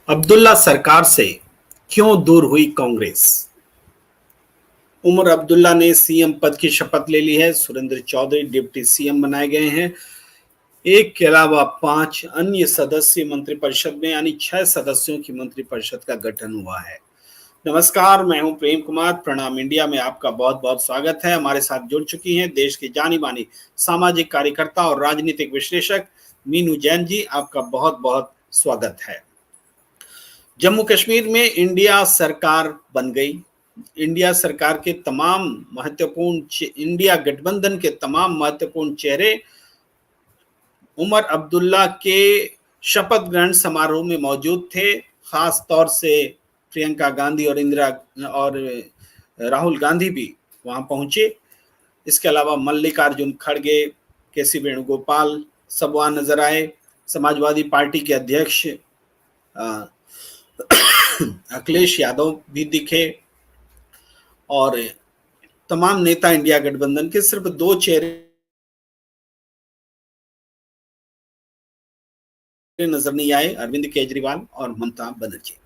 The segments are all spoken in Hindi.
अब्दुल्ला सरकार से क्यों दूर हुई कांग्रेस? उमर अब्दुल्ला ने सीएम पद की शपथ ले ली है। सुरेंद्र चौधरी डिप्टी सीएम बनाए गए हैं। एक के अलावा 5 अन्य सदस्य मंत्रिपरिषद में यानी 6 सदस्यों की मंत्रिपरिषद का गठन हुआ है। नमस्कार, मैं हूं प्रेम कुमार। प्रणाम इंडिया में आपका बहुत बहुत स्वागत है। हमारे साथ जुड़ चुकी हैं देश की जानी मानी सामाजिक कार्यकर्ता और राजनीतिक विश्लेषक मीनू जैन जी। आपका बहुत बहुत स्वागत है। जम्मू कश्मीर में इंडिया सरकार बन गई। इंडिया सरकार के तमाम महत्वपूर्ण इंडिया गठबंधन के तमाम महत्वपूर्ण चेहरे उमर अब्दुल्ला के शपथ ग्रहण समारोह में मौजूद थे। खास तौर से प्रियंका गांधी और राहुल गांधी भी वहां पहुंचे। इसके अलावा मल्लिकार्जुन खड़गे, केसी वेणुगोपाल सब वहां नजर आए। समाजवादी पार्टी के अध्यक्ष अखिलेश यादव भी दिखे और तमाम नेता इंडिया गठबंधन के। सिर्फ 2 चेहरे नजर नहीं आए, अरविंद केजरीवाल और ममता बनर्जी।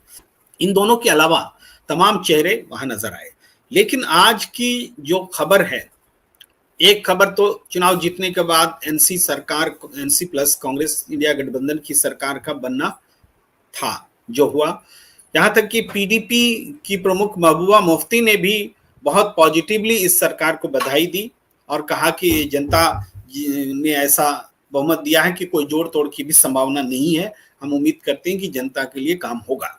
इन दोनों के अलावा तमाम चेहरे वहां नजर आए। लेकिन आज की जो खबर है, एक खबर तो चुनाव जीतने के बाद एनसी प्लस कांग्रेस इंडिया गठबंधन की सरकार का बनना था जो हुआ। यहां तक कि पीडीपी की प्रमुख महबूबा मुफ्ती ने भी बहुत पॉजिटिवली इस सरकार को बधाई दी और कहा कि जनता ने ऐसा बहुमत दिया है कि कोई जोड़ तोड़ की भी संभावना नहीं है। हम उम्मीद करते हैं कि जनता के लिए काम होगा।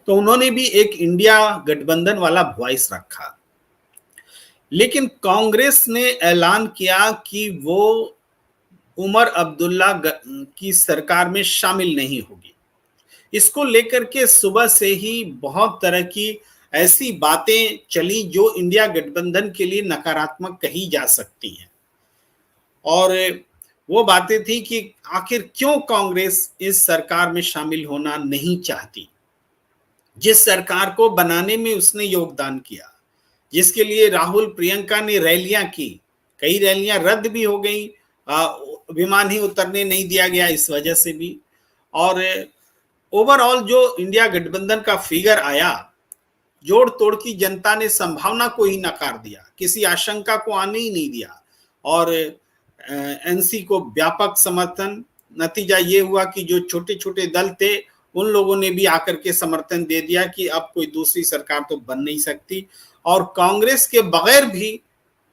तो उन्होंने भी एक इंडिया गठबंधन वाला वॉइस रखा। लेकिन कांग्रेस ने ऐलान किया कि वो उमर अब्दुल्ला की सरकार में शामिल नहीं होगी। इसको लेकर के सुबह से ही बहुत तरह की ऐसी बातें चली जो इंडिया गठबंधन के लिए नकारात्मक कही जा सकती हैं। और वो बातें थी कि आखिर क्यों कांग्रेस इस सरकार में शामिल होना नहीं चाहती, जिस सरकार को बनाने में उसने योगदान किया, जिसके लिए राहुल प्रियंका ने रैलियां की। कई रैलियां रद्द भी हो गई, विमान ही उतरने नहीं दिया गया इस वजह से भी। और ओवरऑल जो इंडिया गठबंधन का फिगर आया, जोड़ तोड़ की जनता ने संभावना को ही नकार दिया, किसी आशंका को आने ही नहीं दिया और एनसी को व्यापक समर्थन। नतीजा ये हुआ कि जो छोटे छोटे दल थे उन लोगों ने भी आकर के समर्थन दे दिया कि अब कोई दूसरी सरकार तो बन नहीं सकती, और कांग्रेस के बगैर भी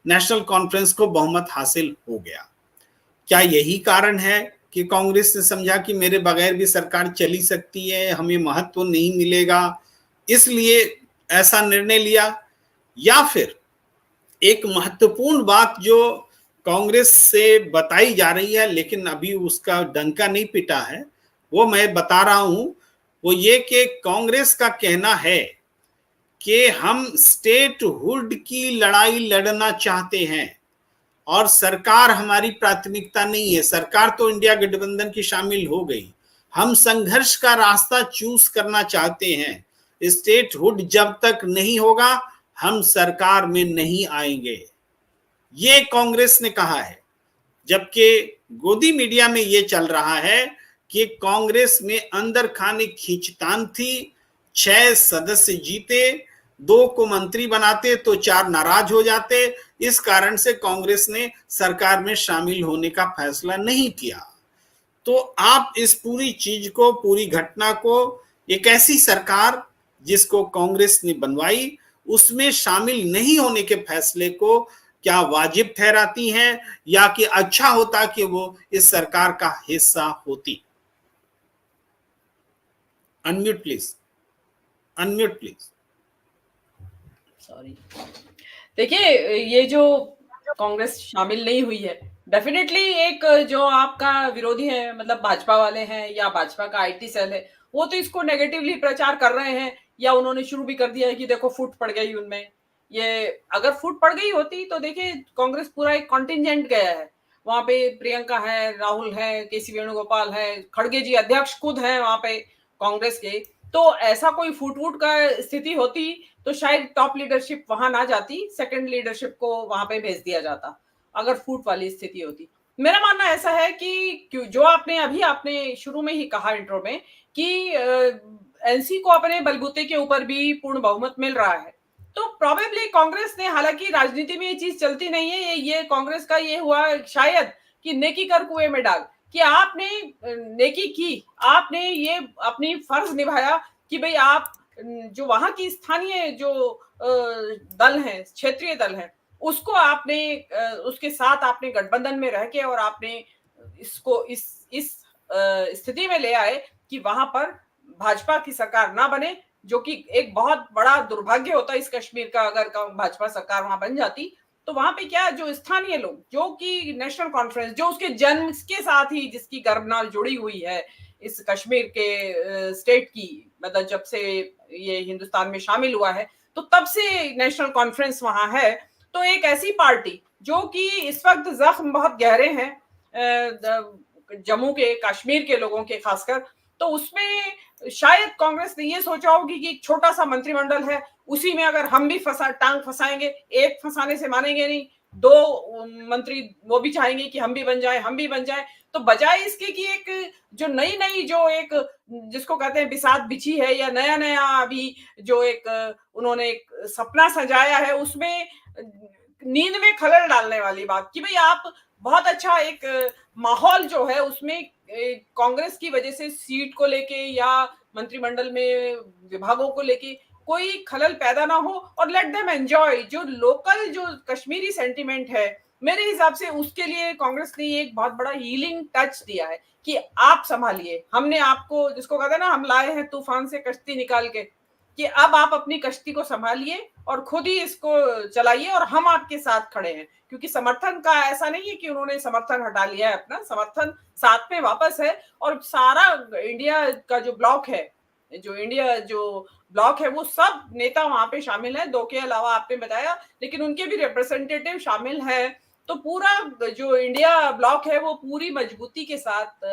नेशनल कॉन्फ्रेंस को बहुमत हासिल हो गया। क्या यही कारण है कि कांग्रेस ने समझा कि मेरे बगैर भी सरकार चली सकती है, हमें महत्व नहीं मिलेगा, इसलिए ऐसा निर्णय लिया? या फिर एक महत्वपूर्ण बात जो कांग्रेस से बताई जा रही है लेकिन अभी उसका डंका नहीं पिटा है, वो मैं बता रहा हूं, वो ये कि कांग्रेस का कहना है कि हम स्टेटहुड की लड़ाई लड़ना चाहते हैं और सरकार हमारी प्राथमिकता नहीं है। सरकार तो इंडिया गठबंधन की शामिल हो गई, हम संघर्ष का रास्ता चूज करना चाहते हैं। स्टेटहुड जब तक नहीं होगा हम सरकार में नहीं आएंगे, ये कांग्रेस ने कहा है। जबकि गोदी मीडिया में ये चल रहा है कि कांग्रेस में अंदर खाने खींचतान थी। 6 सदस्य जीते, 2 को मंत्री बनाते तो 4 नाराज हो जाते। इस कारण से कांग्रेस ने सरकार में शामिल होने का फैसला नहीं किया। तो आप इस पूरी चीज को, पूरी घटना को, एक ऐसी सरकार जिसको कांग्रेस ने बनवाई, उसमें शामिल नहीं होने के फैसले को क्या वाजिब ठहराती हैं या कि अच्छा होता कि वो इस सरकार का हिस्सा होती? Unmute please, unmute please. Sorry. देखिए, ये जो कांग्रेस शामिल नहीं हुई है, डेफिनेटली एक जो आपका विरोधी है, मतलब भाजपा वाले हैं या भाजपा का आईटी सेल है, वो तो इसको नेगेटिवली प्रचार कर रहे हैं या उन्होंने शुरू भी कर दिया है कि देखो फूट पड़ गई उनमें। ये अगर फूट पड़ गई होती तो देखिए कांग्रेस पूरा एक कॉन्टिजेंट गया है। वहां पे प्रियंका है, राहुल है, केसी वेणुगोपाल है, खड़गे जी अध्यक्ष खुद हैं वहां पे कांग्रेस के। तो ऐसा कोई फूट वूट का स्थिति होती तो शायद टॉप लीडरशिप वहां ना जाती, सेकंड लीडरशिप को वहां पे भेज दिया जाता अगर फूट वाली स्थिति होती। मेरा मानना ऐसा है कि जो आपने शुरू में ही कहा इंट्रो में कि एनसी को अपने बलबूते के ऊपर भी पूर्ण बहुमत मिल रहा है, तो प्रोबेबली कांग्रेस ने, हालांकि राजनीति में ये चीज चलती नहीं है, ये कांग्रेस का ये हुआ शायद कि नेकी कर कुएं में डाल, कि आपने नेकी की, आपने ये अपनी फर्ज निभाया कि भाई आप जो वहां की स्थानीय जो दल है, क्षेत्रीय दल है, उसको आपने उसके साथ आपने गठबंधन में रह के और आपने इसको इस स्थिति में ले आए कि वहां पर भाजपा की सरकार ना बने, जो कि एक बहुत बड़ा दुर्भाग्य होता इस कश्मीर का। अगर भाजपा सरकार वहां बन जाती तो वहां पे क्या, जो स्थानीय लोग, जो कि नेशनल कॉन्फ्रेंस, जो उसके जन्म के साथ ही जिसकी गर्भनाल जुड़ी हुई है इस कश्मीर के स्टेट की, मतलब जब से ये हिंदुस्तान में शामिल हुआ है तो तब से नेशनल कॉन्फ्रेंस वहां है। तो एक ऐसी पार्टी जो कि इस वक्त जख्म बहुत गहरे हैं जम्मू के, कश्मीर के लोगों के खासकर, तो उसमें शायद कांग्रेस ने ये सोचा होगी कि एक छोटा सा मंत्रिमंडल है, उसी में अगर हम भी टांग फंसाएंगे, एक फंसाने से मानेंगे नहीं, दो मंत्री वो भी चाहेंगे कि हम भी बन जाए, तो बजाय इसके कि एक जो नई जो एक जिसको कहते हैं बिसात बिछी है, या नया अभी जो एक उन्होंने एक सपना सजाया है, उसमें नींद में खलल डालने वाली बात कि भाई आप बहुत अच्छा एक माहौल जो है उसमें कांग्रेस की वजह से सीट को लेके या मंत्रिमंडल में विभागों को लेके कोई खलल पैदा ना हो, और लेट देम एंजॉय जो लोकल जो कश्मीरी सेंटिमेंट है। मेरे हिसाब से उसके लिए कांग्रेस ने एक बहुत बड़ा हीलिंग टच दिया है कि आप संभालिए, हमने आपको, जिसको कहते हैं ना, हम लाए हैं तूफान से कश्ती निकाल के, कि अब आप अपनी कश्ती को संभालिए और खुद ही इसको चलाइए और हम आपके साथ खड़े हैं। क्योंकि समर्थन का ऐसा नहीं है कि उन्होंने समर्थन हटा लिया है, अपना समर्थन साथ में वापस है, और सारा इंडिया का जो ब्लॉक है, वो सब नेता वहां पे शामिल है, दो के अलावा आपने बताया, लेकिन उनके भी रिप्रेजेंटेटिव शामिल है। तो पूरा जो इंडिया ब्लॉक है वो पूरी मजबूती के साथ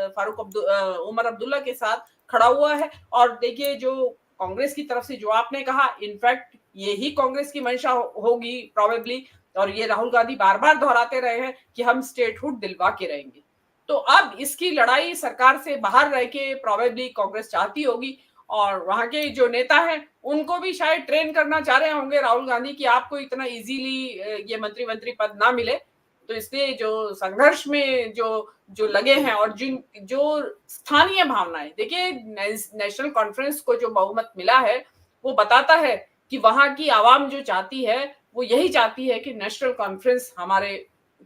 उमर अब्दुल्ला के साथ खड़ा हुआ है। और देखिए, जो कांग्रेस की तरफ से जो आपने कहा, इनफैक्ट यही कांग्रेस की मंशा होगी प्रोबेबली, और ये राहुल गांधी बार बार दोहराते रहे हैं कि हम स्टेटहुड दिलवा के रहेंगे। तो अब इसकी लड़ाई सरकार से बाहर रह के प्रोबेबली कांग्रेस चाहती होगी, और वहां के जो नेता हैं उनको भी शायद ट्रेन करना चाह रहे होंगे राहुल गांधी कि आपको इतना इजीली ये मंत्री पद ना मिले। तो इसलिए जो संघर्ष में जो लगे हैं, और जो स्थानीय भावनाएं, देखिए नेशनल कॉन्फ्रेंस को जो बहुमत मिला है वो बताता है कि वहां की आवाम जो चाहती है वो यही चाहती है कि नेशनल कॉन्फ्रेंस हमारे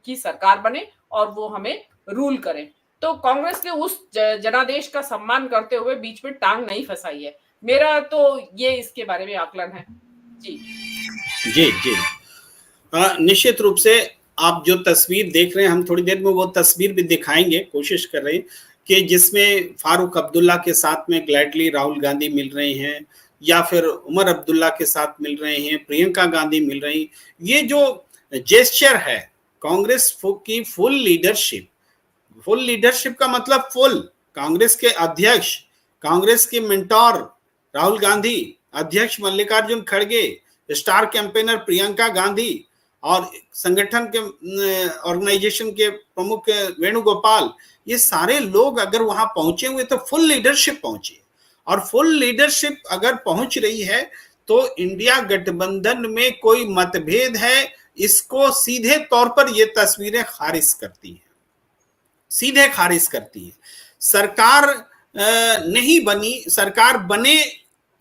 की सरकार बने और वो हमें रूल करे। तो कांग्रेस ने उस जनादेश का सम्मान करते हुए बीच में टांग नहीं फंसाई है। मेरा तो ये इसके बारे में आकलन है। जी जी निश्चित रूप से आप जो तस्वीर देख रहे हैं, हम थोड़ी देर में वो तस्वीर भी दिखाएंगे, कोशिश कर रहे हैं कि जिसमें फारूक अब्दुल्ला के साथ में ग्लैडली राहुल गांधी मिल रहे हैं, या फिर उमर अब्दुल्ला के साथ मिल रहे हैं, प्रियंका गांधी मिल रही। ये जो जेस्चर है कांग्रेस की फुल लीडरशिप का मतलब फुल कांग्रेस के अध्यक्ष, कांग्रेस के मेंटोर राहुल गांधी, अध्यक्ष मल्लिकार्जुन खड़गे, स्टार कैंपेनर प्रियंका गांधी, और संगठन के ऑर्गेनाइजेशन के प्रमुख वेणुगोपाल, ये सारे लोग अगर वहां पहुंचे हुए तो फुल लीडरशिप पहुंची। और फुल लीडरशिप अगर पहुंच रही है तो इंडिया गठबंधन में कोई मतभेद है, इसको सीधे तौर पर ये तस्वीरें खारिज करती हैं। सरकार नहीं बनी, सरकार बने,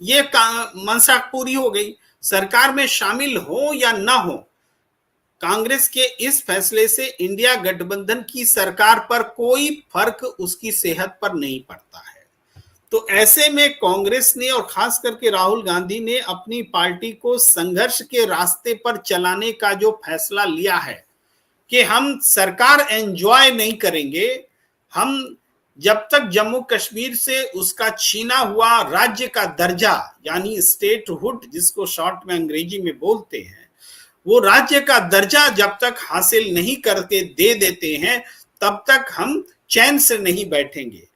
ये मंशा पूरी हो गई। सरकार में शामिल हो या ना हो, कांग्रेस के इस फैसले से इंडिया गठबंधन की सरकार पर कोई फर्क उसकी सेहत पर नहीं पड़ता है। तो ऐसे में कांग्रेस ने और खास करके राहुल गांधी ने अपनी पार्टी को संघर्ष के रास्ते पर चलाने का जो फैसला लिया है कि हम सरकार एंजॉय नहीं करेंगे, हम जब तक जम्मू कश्मीर से उसका छीना हुआ राज्य का दर्जा, यानी स्टेटहुड जिसको शॉर्ट में अंग्रेजी में बोलते हैं, वो राज्य का दर्जा जब तक हासिल नहीं करके दे देते हैं तब तक हम चैन से नहीं बैठेंगे।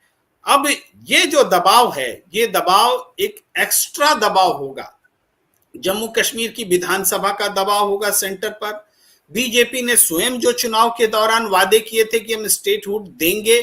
अब ये जो दबाव है, ये दबाव एक एक्स्ट्रा दबाव होगा, जम्मू कश्मीर की विधानसभा का दबाव होगा सेंटर पर, बीजेपी ने स्वयं जो चुनाव के दौरान वादे किए थे कि हम स्टेटहुड देंगे,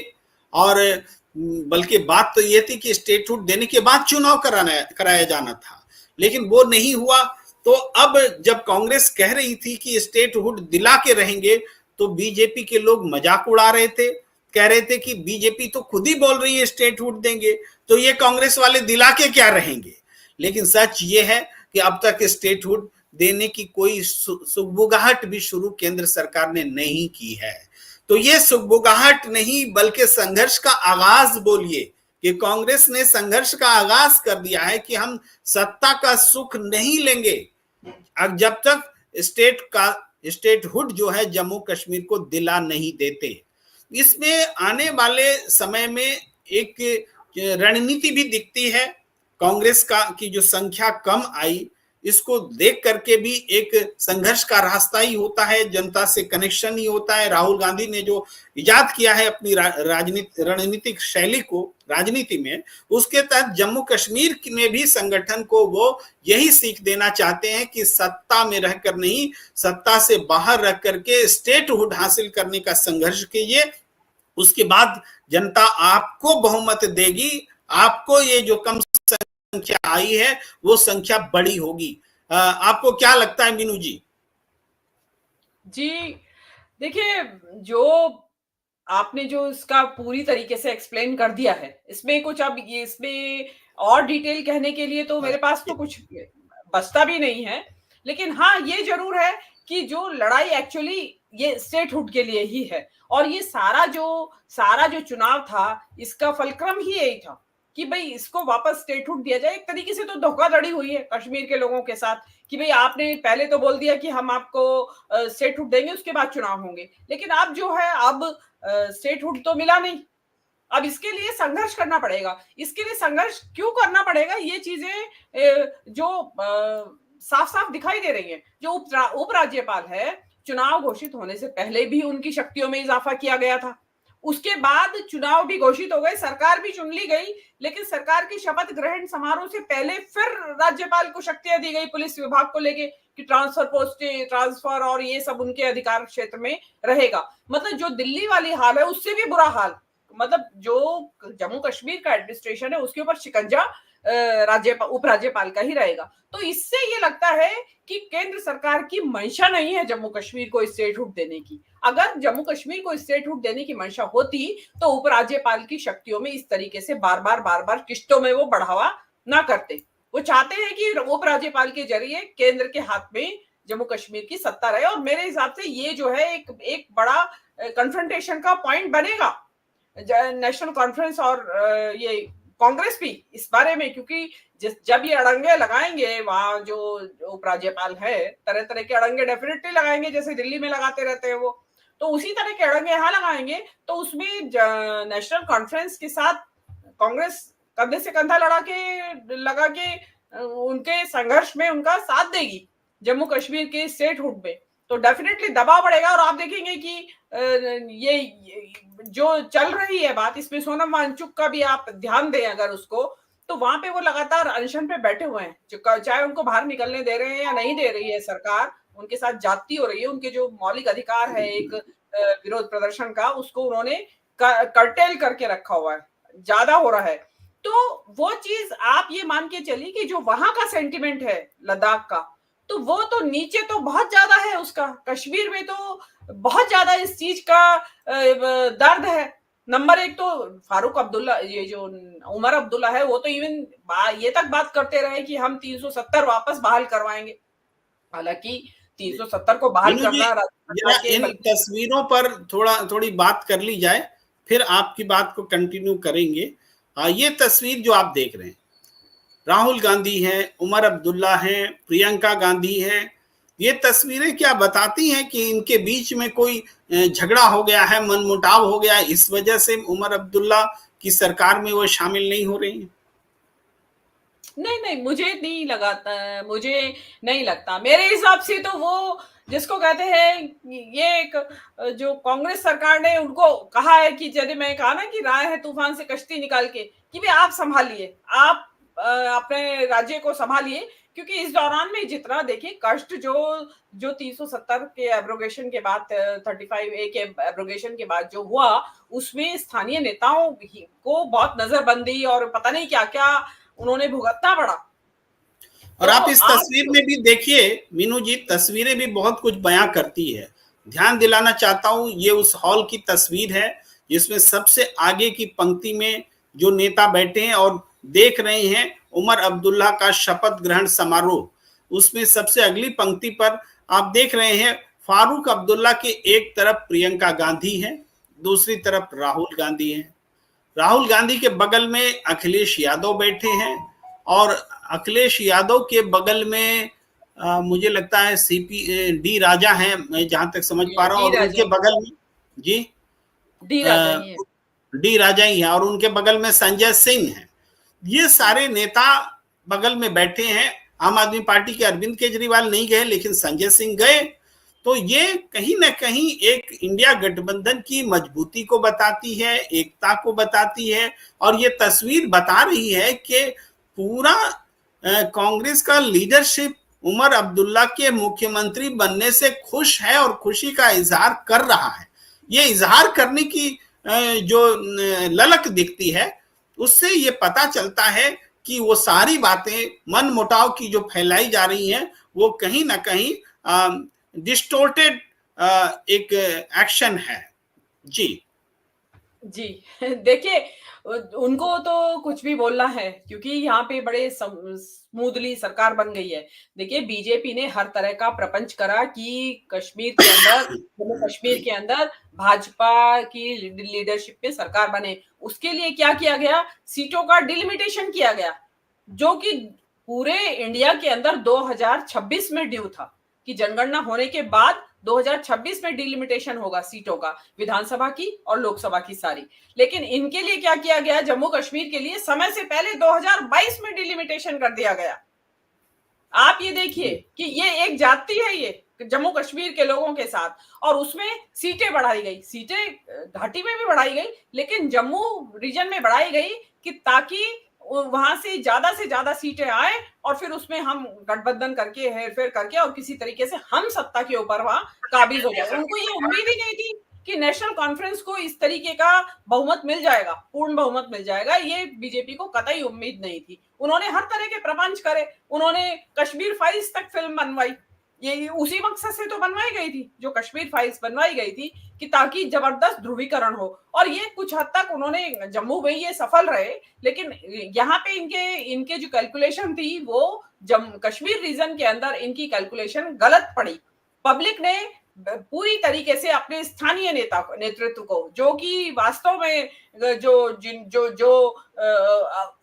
और बल्कि बात तो ये थी कि स्टेटहुड देने के बाद चुनाव कराया जाना था, लेकिन वो नहीं हुआ। तो अब जब कांग्रेस कह रही थी कि स्टेटहुड दिला के रहेंगे, तो बीजेपी के लोग मजाक उड़ा रहे थे, कह रहे थे कि बीजेपी तो खुद ही बोल रही है स्टेटहुड देंगे, तो ये कांग्रेस वाले दिला के क्या रहेंगे। लेकिन सच ये है कि अब तक स्टेटहुड देने की कोई सुगबुगाहट भी शुरू केंद्र सरकार ने नहीं की है। तो ये सुगबुगाहट नहीं बल्कि संघर्ष का आगाज बोलिए, कि कांग्रेस ने संघर्ष का आगाज कर दिया है कि हम सत्ता का सुख नहीं लेंगे अब जब तक स्टेटहुड जो है जम्मू कश्मीर को दिला नहीं देते। इसमें आने वाले समय में एक रणनीति भी दिखती है कांग्रेस का, की जो संख्या कम आई, इसको देख करके भी एक संघर्ष का रास्ता ही होता है, जनता से कनेक्शन ही होता है। राहुल गांधी ने जो इजाद किया है अपनी रणनीतिक शैली को राजनीति में, उसके तहत जम्मू कश्मीर में भी संगठन को वो यही सीख देना चाहते हैं कि सत्ता में रहकर नहीं, सत्ता से बाहर रह करके स्टेटहुड हासिल करने का संघर्ष कीजिए। उसके बाद जनता आपको बहुमत देगी, आपको ये जो कम संख्या आई है वो संख्या बड़ी होगी। आपको क्या लगता है मीनू जी? जी देखिए, जो आपने जो इसका पूरी तरीके से एक्सप्लेन कर दिया है, इसमें कुछ अब ये इसमें और डिटेल कहने के लिए तो मेरे पास तो कुछ बचता भी नहीं है। लेकिन हाँ, ये जरूर है कि जो लड़ाई एक्चुअली ये स्टेटहुड के लिए ही है, और ये सारा जो चुनाव था इसका फलक्रम ही यही था कि भाई इसको वापस स्टेटहुड दिया जाए। एक तरीके से तो धोखाधड़ी हुई है कश्मीर के लोगों के साथ कि भाई आपने पहले तो बोल दिया कि हम आपको स्टेटहुड देंगे, उसके बाद चुनाव होंगे, लेकिन अब जो है अब स्टेटहुड तो मिला नहीं। अब इसके लिए संघर्ष करना पड़ेगा। इसके लिए संघर्ष क्यों करना पड़ेगा, ये चीजें जो साफ साफ दिखाई दे रही है। जो उपराज्यपाल है, चुनाव घोषित होने से पहले भी उनकी शक्तियों में इजाफा किया गया था, उसके बाद चुनाव भी घोषित हो गए, सरकार भी चुन ली गई, लेकिन सरकार की शपथ ग्रहण समारोह से पहले फिर राज्यपाल को शक्तियां दी गई पुलिस विभाग को लेके कि ट्रांसफर और ये सब उनके अधिकार क्षेत्र में रहेगा। मतलब जो दिल्ली वाली हाल है उससे भी बुरा हाल, मतलब जो जम्मू कश्मीर का एडमिनिस्ट्रेशन है उसके ऊपर शिकंजा उपराज्यपाल का ही रहेगा। तो इससे ये लगता है कि केंद्र सरकार की मंशा नहीं है जम्मू कश्मीर को स्टेटहुड देने की। अगर जम्मू कश्मीर को स्टेटहुड देने की मंशा होती तो उपराज्यपाल की शक्तियों में इस तरीके से बार बार किश्तों में वो बढ़ावा ना करते। वो चाहते हैं कि उपराज्यपाल के जरिए केंद्र के हाथ में जम्मू कश्मीर की सत्ता रहे, और मेरे हिसाब से ये जो है एक बड़ा कन्फ्रंटेशन का पॉइंट बनेगा नेशनल कॉन्फ्रेंस और ये कांग्रेस भी इस बारे में, क्योंकि जब ये अड़ंगे लगाएंगे वहां जो उपराज्यपाल है, तरह तरह के अड़ंगे डेफिनेटली लगाएंगे जैसे दिल्ली में लगाते रहते हैं वो, तो उसी तरह के अड़ंगे यहाँ लगाएंगे। तो उसमें नेशनल कॉन्फ्रेंस के साथ कांग्रेस कंधे से कंधा लगा के उनके संघर्ष में उनका साथ देगी जम्मू कश्मीर के स्टेटहुड में, तो डेफिनेटली दबाव बढ़ेगा। और आप देखेंगे कि ये जो चल रही है बात, इसमें सोनम वांगचुक का भी आप ध्यान दें अगर उसको, तो वहां पे वो लगातार अनशन पे बैठे हुए हैं, चाहे उनको बाहर निकलने दे रहे हैं या नहीं दे रही है सरकार, उनके साथ जाती हो रही है, उनके जो मौलिक अधिकार है एक विरोध प्रदर्शन का, उसको उन्होंने कर्टेल करके रखा हुआ है, ज्यादा हो रहा है। तो वो चीज आप ये मान के चलिए कि जो वहां का सेंटिमेंट है लद्दाख का, तो वो तो नीचे तो बहुत ज्यादा है उसका, कश्मीर में तो बहुत ज्यादा इस चीज का दर्द है। नंबर एक तो फारूक अब्दुल्ला, ये जो उमर अब्दुल्ला है, वो तो इवन ये तक बात करते रहे कि हम 370 वापस बहाल करवाएंगे। हालांकि 370 को बहाल करना, इन तस्वीरों पर थोड़ी बात कर ली जाए, फिर आपकी बात को कंटिन्यू करेंगे। ये तस्वीर जो आप देख रहे हैं, राहुल गांधी हैं, उमर अब्दुल्ला हैं, प्रियंका गांधी हैं, ये तस्वीरें क्या बताती हैं कि इनके बीच में कोई झगड़ा हो गया है, मनमुटाव हो गया है, इस वजह से उमर अब्दुल्ला की सरकार में वो शामिल नहीं हो रही हैं? नहीं, मुझे नहीं लगता। मेरे हिसाब से तो वो जिसको कहते हैं, ये एक जो कांग्रेस सरकार ने उनको कहा है कि जैसे मैं कहा ना कि राय है तूफान से कश्ती निकाल के, कि भाई आप संभालिए, आप अपने राज्य को संभालिए, क्योंकि इस दौरान में जितना देखिए कष्ट जो 370 के एब्रोगेशन के बाद 35A के एब्रोगेशन के बाद जो हुआ, उसमें स्थानीय नेताओं को बहुत नजरबंदी और पता नहीं क्या क्या उन्होंने भुगतना पड़ा। और तो आप इस तस्वीर में भी देखिए मीनू जी, तस्वीरें भी बहुत कुछ बयां करती है। ध्यान दिलाना चाहता हूं, ये उस हॉल की तस्वीर है जिसमें सबसे आगे की पंक्ति में जो नेता बैठे हैं और देख रहे हैं उमर अब्दुल्ला का शपथ ग्रहण समारोह। उसमें सबसे अगली पंक्ति पर आप देख रहे हैं फारूक अब्दुल्ला के एक तरफ प्रियंका गांधी है, दूसरी तरफ राहुल गांधी है। राहुल गांधी के बगल में अखिलेश यादव बैठे हैं और अखिलेश यादव के बगल में मुझे लगता है सीपी डी राजा हैं, मैं जहां तक समझ पा रहा हूं, और उनके बगल में जी डी राजा ही है और उनके बगल में संजय सिंह है। ये सारे नेता बगल में बैठे हैं। आम आदमी पार्टी के अरविंद केजरीवाल नहीं गए लेकिन संजय सिंह गए। तो ये कहीं ना कहीं एक इंडिया गठबंधन की मजबूती को बताती है, एकता को बताती है और ये तस्वीर बता रही है कि पूरा कांग्रेस का लीडरशिप उमर अब्दुल्ला के मुख्यमंत्री बनने से खुश है और खुशी का इजहार कर रहा है। ये इजहार करने की जो ललक दिखती है उससे ये पता चलता है कि वो सारी बातें मन मुटाव की जो फैलाई जा रही हैं वो कहीं ना कहीं डिस्टोर्टेड एक एक्शन है। जी जी देखिए, उनको तो कुछ भी बोलना है क्योंकि यहाँ पे बड़े स्मूथली सरकार बन गई है। देखिए, बीजेपी ने हर तरह का प्रपंच करा कि कश्मीर के अंदर, जम्मू कश्मीर के अंदर भाजपा की लीडरशिप में सरकार बने। उसके लिए क्या किया गया? सीटों का डिलिमिटेशन किया गया, जो कि पूरे इंडिया के अंदर 2026 में ड्यू था कि जनगणना होने के बाद 2026 में डिलिमिटेशन होगा सीटों का, विधानसभा की और लोकसभा की सारी। लेकिन इनके लिए क्या किया गया? जम्मू कश्मीर के लिए समय से पहले 2022 में डिलिमिटेशन कर दिया गया। आप ये देखिए कि ये एक जाति है, ये जम्मू कश्मीर के लोगों के साथ, और उसमें सीटें बढ़ाई गई। सीटें घाटी में भी बढ़ाई गई लेकिन जम्मू रीजन में बढ़ाई गई कि ताकि वहां से ज्यादा सीटें आए और फिर उसमें हम गठबंधन करके, हेरफेर करके और किसी तरीके से हम सत्ता के ऊपर वहां काबिज हो जाए। उनको ये उम्मीद ही नहीं थी कि नेशनल कॉन्फ्रेंस को इस तरीके का बहुमत मिल जाएगा, पूर्ण बहुमत मिल जाएगा। ये बीजेपी को कतई उम्मीद नहीं थी। उन्होंने हर तरह के प्रपंच करे, उन्होंने कश्मीर फाइल्स तक फिल्म बनवाई। ये उसी मकसद से तो बनवाई गई थी, जो कश्मीर फाइल्स बनवाई गई थी कि ताकि जबरदस्त ध्रुवीकरण हो। और ये कुछ हद तक उन्होंने जम्मू में ये सफल रहे, लेकिन यहाँ पे इनके जो कैलकुलेशन थी वो जम्मू कश्मीर रीजन के अंदर इनकी कैलकुलेशन गलत पड़ी। पब्लिक ने पूरी तरीके से अपने स्थानीय नेतृत्व को, जो कि वास्तव में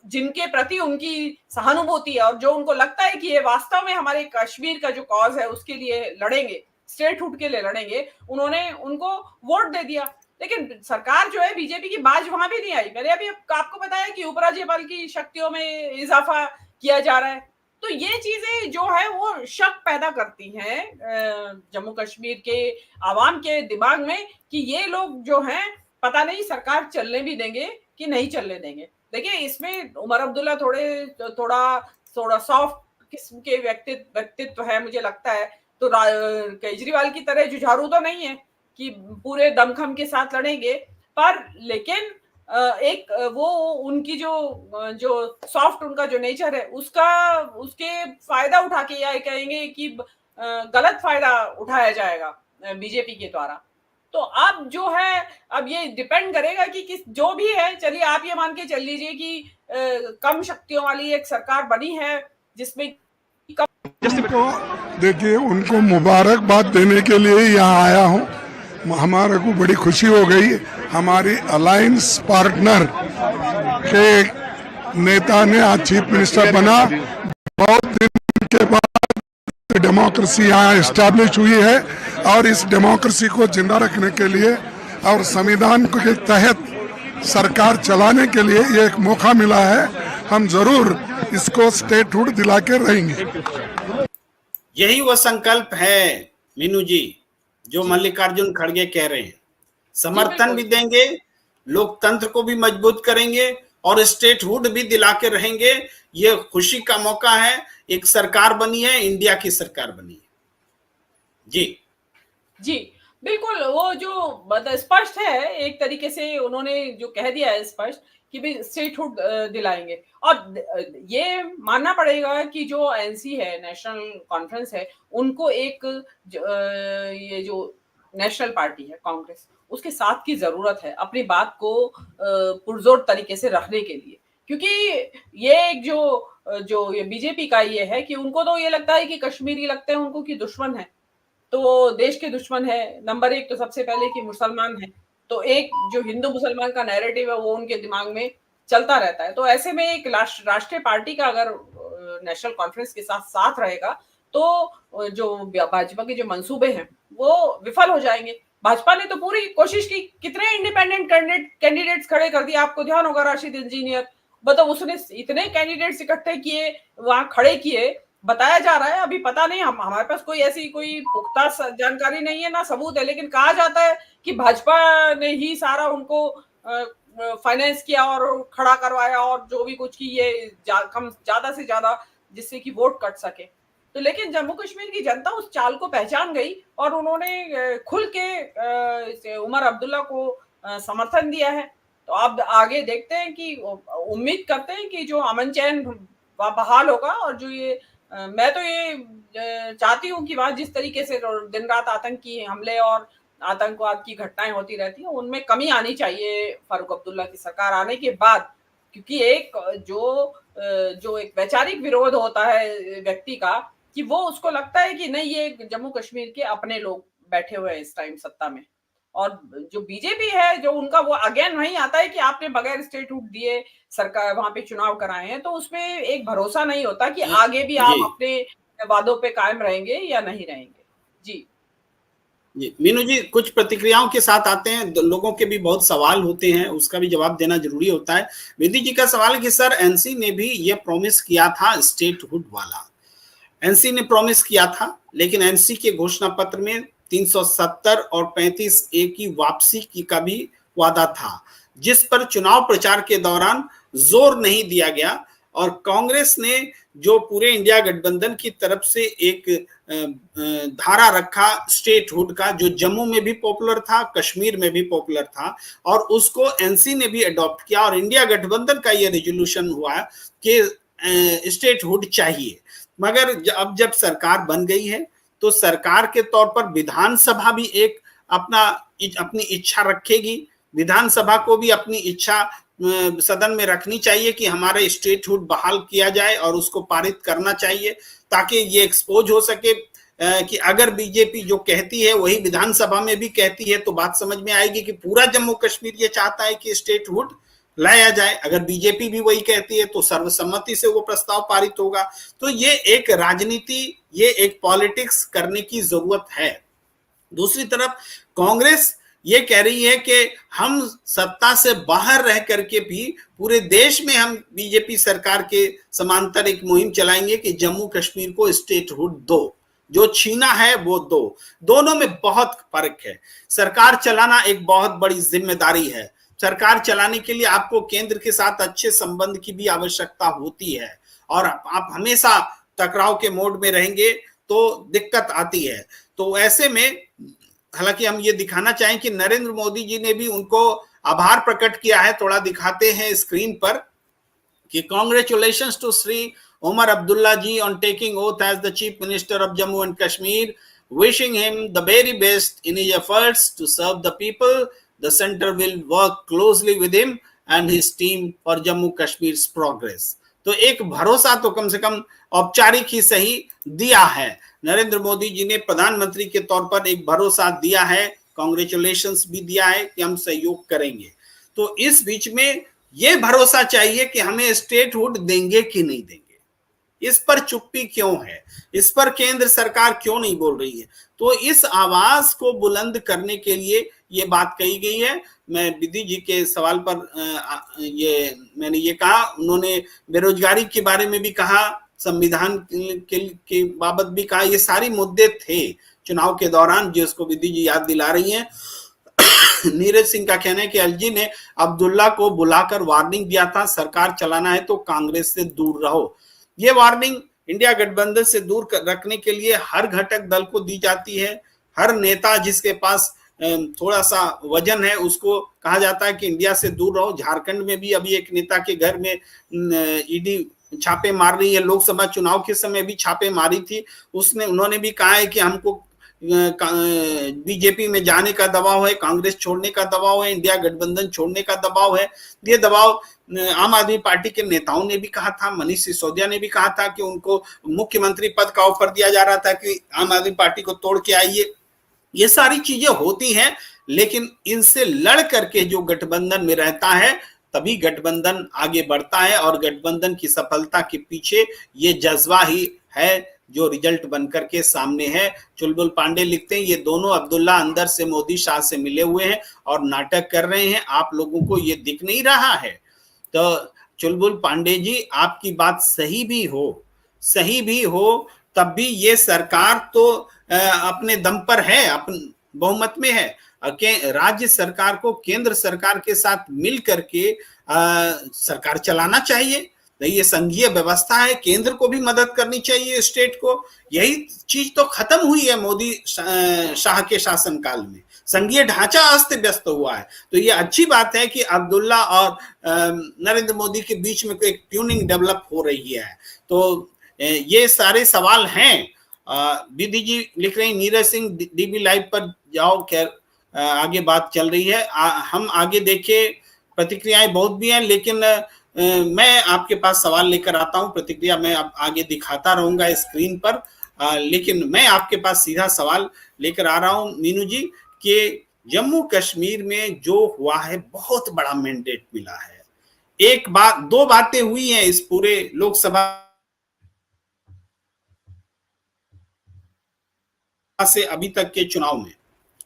जिनके प्रति उनकी सहानुभूति है और जो उनको लगता है कि ये वास्तव में हमारे कश्मीर का जो कॉज है उसके लिए लड़ेंगे, स्टेटहुड के लिए लड़ेंगे, उन्होंने उनको वोट दे दिया। लेकिन सरकार जो है बीजेपी की बाज वहां भी नहीं आई। मैंने अभी आपको बताया कि उपराज्यपाल की शक्तियों में इजाफा किया जा रहा है। तो ये चीजें जो है वो शक पैदा करती हैं जम्मू कश्मीर के आवाम के दिमाग में कि ये लोग जो हैं पता नहीं सरकार चलने भी देंगे कि नहीं चलने देंगे। देखिए, इसमें उमर अब्दुल्ला थोड़ा सॉफ्ट किस्म के व्यक्तित्व है मुझे लगता है। तो केजरीवाल की तरह जुझारू तो नहीं है कि पूरे दमखम के साथ लड़ेंगे, पर लेकिन एक वो उनकी जो सॉफ्ट उनका जो नेचर है उसके फायदा उठा के या कहेंगे कि गलत फायदा उठाया जाएगा बीजेपी के द्वारा। तो अब जो है, अब ये डिपेंड करेगा कि किस जो भी है। चलिए, आप ये मान के चल लीजिए कि कम शक्तियों वाली एक सरकार बनी है जिसमें देखिए, उनको मुबारकबाद देने के लिए यहाँ आया हूँ। हमारे को बड़ी खुशी हो गई। हमारी अलायंस पार्टनर के नेता ने आज चीफ मिनिस्टर बना। बहुत दिन के बाद डेमोक्रेसी यहाँ एस्टैब्लिश हुई है और इस डेमोक्रेसी को जिंदा रखने के लिए और संविधान के तहत सरकार चलाने के लिए ये एक मौका मिला है। हम जरूर इसको स्टेटहुड दिला के रहेंगे। यही वो संकल्प है मीनू जी जो मल्लिकार्जुन खड़गे कह रहे हैं। समर्थन भी देंगे, लोकतंत्र को भी मजबूत करेंगे और स्टेटहुड भी दिला के रहेंगे। ये खुशी का मौका है। एक सरकार बनी है, इंडिया की सरकार बनी है। जी जी, बिल्कुल, वो जो मतलब स्पष्ट है, एक तरीके से उन्होंने जो कह दिया है स्पष्ट कि भई स्टेटहुड दिलाएँगे। और ये मानना पड़ेगा कि जो एनसी है, नेशनल कॉन्फ्रेंस है, उनको एक ये जो नेशनल पार्टी है कांग्रेस, उसके साथ की ज़रूरत है, अपनी बात को पुरज़ोर तरीके से रखने के लिए। क्योंकि ये एक जो ये बीजेपी का ये है कि उनको तो ये लगता है कि कश्मीरी लगते हैं उनको कि दुश्मन है। तो वो देश के दुश्मन है। नंबर 1 तो सबसे पहले कि मुसलमान हैं। तो एक जो हिंदू-मुसलमान का नैरेटिव है वो उनके दिमाग में चलता रहता है। तो ऐसे में एक राष्ट्रीय पार्टी का अगर नेशनल कॉन्फ्रेंस के साथ साथ रहेगा तो जो भाजपा के जो मंसूबे हैं वो विफल हो जाएँगे। भाजपा ने तो पूरी कोशिश की, कितने इंडिपेंडेंट कैंडिडेट्स खड़े कर दिए, आपको ध्यान होगा राशिद इंजीनियर। मतलब उसने इतने कैंडिडेट्स इकट्ठे किए, वहाँ खड़े किए, बताया जा रहा है, अभी पता नहीं, हम हमारे पास कोई ऐसी कोई पुख्ता जानकारी नहीं है, ना सबूत है, लेकिन कहा जाता है कि भाजपा ने ही सारा उनको फाइनेंस किया और खड़ा करवाया और जो भी कुछ की ये ज्यादा से ज्यादा जिससे कि वोट कट सके। तो लेकिन जम्मू कश्मीर की जनता उस चाल को पहचान गई और उन्होंने खुल के उमर अब्दुल्ला को समर्थन दिया है। तो अब आगे देखते हैं कि उम्मीद करते हैं कि जो अमन चैन बहाल होगा और जो ये मैं तो ये चाहती हूँ कि वहाँ जिस तरीके से दिन रात आतंकी हमले और आतंकवाद की घटनाएं होती रहती हैं उनमें कमी आनी चाहिए फारूक अब्दुल्ला की सरकार आने के बाद। क्योंकि एक जो एक वैचारिक विरोध होता है व्यक्ति का कि वो उसको लगता है कि नहीं ये जम्मू कश्मीर के अपने लोग बैठे हुए हैं इस टाइम सत्ता में। और जो बीजेपी है जो उनका वो अगेन वही आता है कि आपने बगैर स्टेटहुड दिए सरकार वहां पे चुनाव कराए हैं, तो उसमें एक भरोसा नहीं होता कि आगे भी आप जी अपने वादों पे कायम रहेंगे या नहीं रहेंगे। जी जी मीनू जी, कुछ प्रतिक्रियाओं के साथ आते हैं। लोगों के भी बहुत सवाल होते हैं, उसका भी जवाब देना जरूरी होता है। विधि जी का सवाल है कि सर एनसी ने भी ये प्रॉमिस किया था स्टेटहुड वाला, एनसी ने प्रॉमिस किया था, लेकिन एनसी के घोषणा पत्र में 370 और 35A की वापसी की का भी वादा था, जिस पर चुनाव प्रचार के दौरान जोर नहीं दिया गया। और कांग्रेस ने जो पूरे इंडिया गठबंधन की तरफ से एक धारा रखा स्टेटहुड का, जो जम्मू में भी पॉपुलर था, कश्मीर में भी पॉपुलर था, और उसको एनसी ने भी अडॉप्ट किया और इंडिया गठबंधन का यह रेजोल्यूशन हुआ कि स्टेटहुड चाहिए। मगर अब जब सरकार बन गई है तो सरकार के तौर पर विधानसभा भी एक अपनी इच्छा रखेगी। विधानसभा को भी अपनी इच्छा सदन में रखनी चाहिए कि हमारे स्टेटहुड बहाल किया जाए और उसको पारित करना चाहिए, ताकि ये एक्सपोज हो सके कि अगर बीजेपी जो कहती है वही विधानसभा में भी कहती है तो बात समझ में आएगी कि पूरा जम्मू कश्मीर ये चाहता है कि स्टेटहुड लाया जाए। अगर बीजेपी भी वही कहती है तो सर्वसम्मति से वो प्रस्ताव पारित होगा। तो ये एक राजनीति, ये एक पॉलिटिक्स करने की जरूरत है। दूसरी तरफ कांग्रेस ये कह रही है कि हम सत्ता से बाहर रह करके भी पूरे देश में हम बीजेपी सरकार के समांतर एक मुहिम चलाएंगे कि जम्मू कश्मीर को स्टेटहुड दो, जो छीना है वो दो। दोनों में बहुत फर्क है। सरकार चलाना एक बहुत बड़ी जिम्मेदारी है। सरकार चलाने के लिए आपको केंद्र के साथ अच्छे संबंध की भी आवश्यकता होती है, और आप हमेशा टकराव के मोड में रहेंगे तो दिक्कत आती है। तो ऐसे में हालांकि हम ये दिखाना चाहें कि नरेंद्र मोदी जी ने भी उनको आभार प्रकट किया है, थोड़ा दिखाते हैं स्क्रीन पर कि congratulations to Shri Omar Abdullah ji on taking oath as the chief minister of Jammu and Kashmir, wishing him the very best in his efforts to serve the people. The center will work closely with him and his team for Jammu Kashmir's progress. तो एक भरोसा तो कम से कम औपचारिक ही सही दिया है। नरेंद्र मोदी जी ने प्रधानमंत्री के तौर पर एक भरोसा दिया है, कांग्रेचुलेशंस भी दिया है कि हम सहयोग करेंगे। तो इस बीच में ये भरोसा चाहिए कि हमें स्टेटहुड देंगे कि नहीं देंगे। इस पर चुप्पी क्यों है? इस पर केंद्र सरकार क्यों नहीं बोल रही है? तो इस आवाज को बुलंद करने के लिए ये बात कही गई है। मैं विधि जी के सवाल पर मैंने ये कहा, उन्होंने बेरोजगारी के बारे में भी कहा, संविधान के बाबत भी कहा। ये सारी मुद्दे थे चुनाव के दौरान जिसको विधि जी याद दिला रही हैं। नीरज सिंह का कहना है कि एलजी ने अब्दुल्ला को बुलाकर वार्निंग दिया था, सरकार चलाना है तो कांग्रेस से दूर रहो। ये वार्निंग इंडिया गठबंधन से दूर रखने के लिए हर घटक दल को दी जाती है। हर नेता जिसके पास थोड़ा सा वजन है उसको कहा जाता है कि इंडिया से दूर रहो। झारखंड में भी अभी एक नेता के घर में ईडी छापे मार रही है, लोकसभा चुनाव के समय भी छापे मारी थी। उन्होंने भी कहा है कि हमको बीजेपी में जाने का दबाव है, कांग्रेस छोड़ने का दबाव है, इंडिया गठबंधन छोड़ने का दबाव है। ये दबाव आम आदमी पार्टी के नेताओं ने भी कहा था, मनीष सिसोदिया ने भी कहा था कि उनको मुख्यमंत्री पद का ऑफर दिया जा रहा था कि आम आदमी पार्टी को तोड़ के आइए। ये सारी चीजें होती हैं, लेकिन इनसे लड़ करके जो गठबंधन में रहता है तभी गठबंधन आगे बढ़ता है, और गठबंधन की सफलता के पीछे ये जज्बा ही है जो रिजल्ट बनकर के सामने है। चुलबुल पांडे लिखते हैं, ये दोनों अब्दुल्ला अंदर से मोदी शाह से मिले हुए हैं और नाटक कर रहे हैं, आप लोगों को ये दिख नहीं रहा है। तो चुलबुल पांडे जी, आपकी बात सही भी हो तब भी ये सरकार तो अपने दम पर है, अपन बहुमत में है। राज्य सरकार को केंद्र सरकार के साथ मिल करके सरकार चलाना चाहिए। ये संघीय व्यवस्था है, केंद्र को भी मदद करनी चाहिए स्टेट को। यही चीज तो खत्म हुई है मोदी शाह के शासनकाल में। संघीय ढांचा अस्त व्यस्त हुआ है। तो ये अच्छी बात है कि अब्दुल्ला और नरेंद्र मोदी के बीच में एक ट्यूनिंग डेवलप हो रही है। तो ये सारे सवाल हैं। विधि जी लिख रहे हैं, नीरज सिंह डीबी लाइव पर जाओ। खैर आगे बात चल रही है, हम आगे देखें। प्रतिक्रियाएं बहुत भी हैं, लेकिन मैं आपके पास सवाल लेकर आता हूं। प्रतिक्रिया मैं अब आगे दिखाता रहूंगा स्क्रीन पर, लेकिन मैं आपके पास सीधा सवाल लेकर आ रहा हूं मीनू जी कि जम्मू कश्मीर में जो हुआ है बहुत बड़ा मैंडेट मिला है। एक बात, दो बातें हुई हैं इस पूरे लोकसभा से अभी तक के चुनाव में।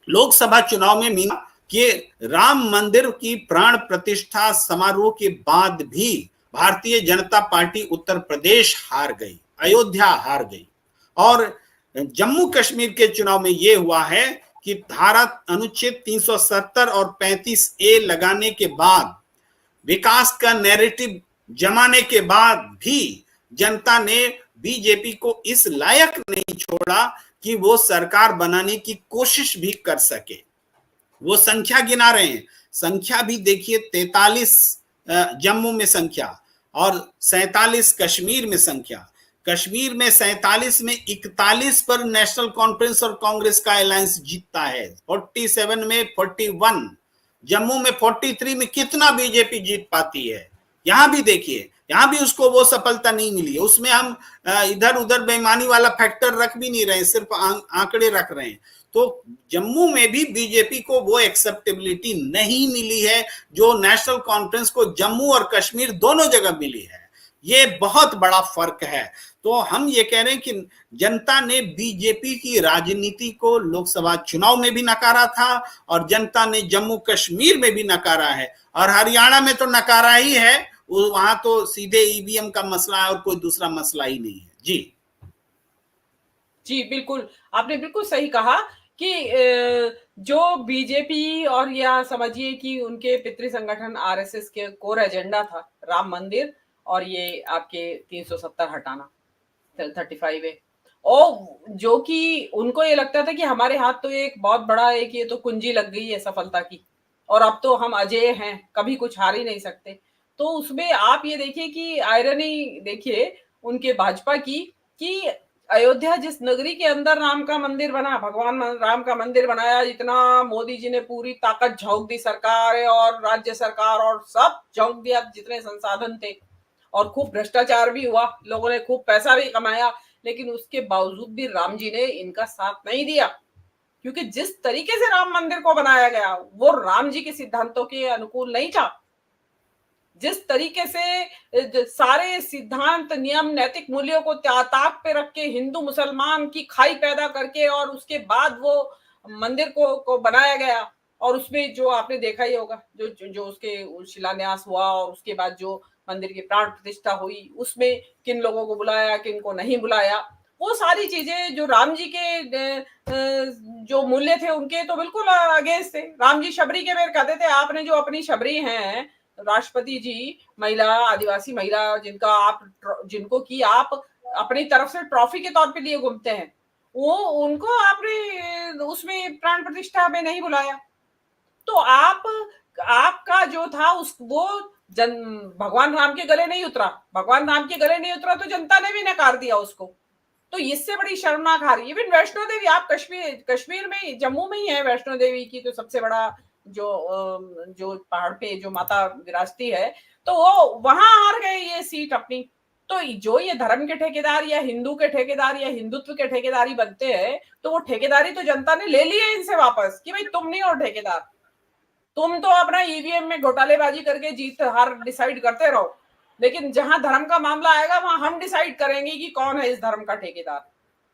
लोकसभा चुनाव में मीना कि राम मंदिर की प्राण प्रतिष्ठा समारोह के बाद भी भारतीय जनता पार्टी उत्तर प्रदेश हार गई, अयोध्या हार गई। और जम्मू कश्मीर के चुनाव में यह हुआ है कि धारा अनुच्छेद 370 और 35A लगाने के बाद, विकास का नैरेटिव जमाने के बाद भी जनता ने बीजेपी को इस लायक नहीं छोड़ा कि वो सरकार बनाने की कोशिश भी कर सके। वो संख्या गिना रहे हैं, संख्या भी देखिए, 43 जम्मू में संख्या और 47 कश्मीर में संख्या। कश्मीर में 47 में 41 पर नेशनल कॉन्फ्रेंस और कांग्रेस का अलायंस जीतता है, 47 में 41, जम्मू में 43 में कितना बीजेपी जीत पाती है। यहां भी देखिए, यहां भी उसको वो सफलता नहीं मिली है। उसमें हम इधर उधर बेईमानी वाला फैक्टर रख भी नहीं रहे, सिर्फ आंकड़े रख रहे हैं। तो जम्मू में भी बीजेपी को वो एक्सेप्टेबिलिटी नहीं मिली है जो नेशनल कॉन्फ्रेंस को जम्मू और कश्मीर दोनों जगह मिली है। ये बहुत बड़ा फर्क है। तो हम ये कह रहे हैं कि जनता ने बीजेपी की राजनीति को लोकसभा चुनाव में भी नकारा था और जनता ने जम्मू कश्मीर में भी नकारा है, और हरियाणा में तो नकारा ही है। वहां तो सीधे ईवीएम का मसला है और कोई दूसरा मसला ही नहीं है। जी बिल्कुल, आपने बिल्कुल सही कहा कि जो बीजेपी और या समझिए कि उनके पितृ संगठन आरएसएस के कोर एजेंडा था राम मंदिर और ये आपके 370 हटाना, 35A, और जो कि उनको ये लगता था कि हमारे हाथ तो एक बहुत बड़ा एक ये तो कुंजी लग गई है सफलता की, और अब तो हम अजेय हैं, कभी कुछ हार ही नहीं सकते। तो उसमें आप ये देखिए कि आयरनी देखिए उनके भाजपा की कि अयोध्या जिस नगरी के अंदर राम का मंदिर बना, भगवान राम का मंदिर बनाया, इतना मोदी जी ने पूरी ताकत झोंक दी सरकार और राज्य सरकार और सब झोंक दिया, जितने संसाधन थे, और खूब भ्रष्टाचार भी हुआ, लोगों ने खूब पैसा भी कमाया, लेकिन उसके बावजूद भी राम जी ने इनका साथ नहीं दिया, क्योंकि जिस तरीके से राम मंदिर को बनाया गया वो राम जी के सिद्धांतों के अनुकूल नहीं था। जिस तरीके से सारे सिद्धांत, नियम, नैतिक मूल्यों को ताक पे रख के हिंदू मुसलमान की खाई पैदा करके और उसके बाद वो मंदिर को बनाया गया, और उसमें जो आपने देखा ही होगा जो उसके शिलान्यास हुआ और उसके बाद जो मंदिर की प्राण प्रतिष्ठा हुई, उसमें किन लोगों को बुलाया, किन को नहीं बुलाया, वो सारी चीजें जो राम जी के जो मूल्य थे उनके तो बिल्कुल अगेंस्ट थे। राम जी शबरी के मेरे कहते थे, आपने जो अपनी शबरी हैं राष्ट्रपति जी, महिला, आदिवासी महिला, जिनको कि आप अपनी तरफ से ट्रॉफी के तौर पे लिए घूमते हैं, वो उनको आपने उसमें प्राण प्रतिष्ठा में नहीं बुलाया। तो आपका जो था उस वो भगवान राम के गले नहीं उतरा, भगवान राम के गले नहीं उतरा तो जनता ने भी नकार दिया उसको। तो इससे बड़ी शर्मनाक हार। इवन वैष्णो देवी, आप कश्मीर में, जम्मू में ही है वैष्णो देवी की तो सबसे बड़ा जो पहाड़ पे जो माता विराजती है, तो वो वहां हार गए ये सीट अपनी। तो जो ये धर्म के ठेकेदार या हिंदू के ठेकेदार या हिंदुत्व के ठेकेदारी बनते हैं, तो वो ठेकेदारी तो जनता ने ले ली है इनसे वापस कि भाई तुम नहीं हो ठेकेदार, तुम तो अपना ईवीएम में घोटालेबाजी करके जीत हार डिसाइड करते रहो, लेकिन जहां धर्म का मामला आएगा वहां हम डिसाइड करेंगे कि कौन है इस धर्म का ठेकेदार।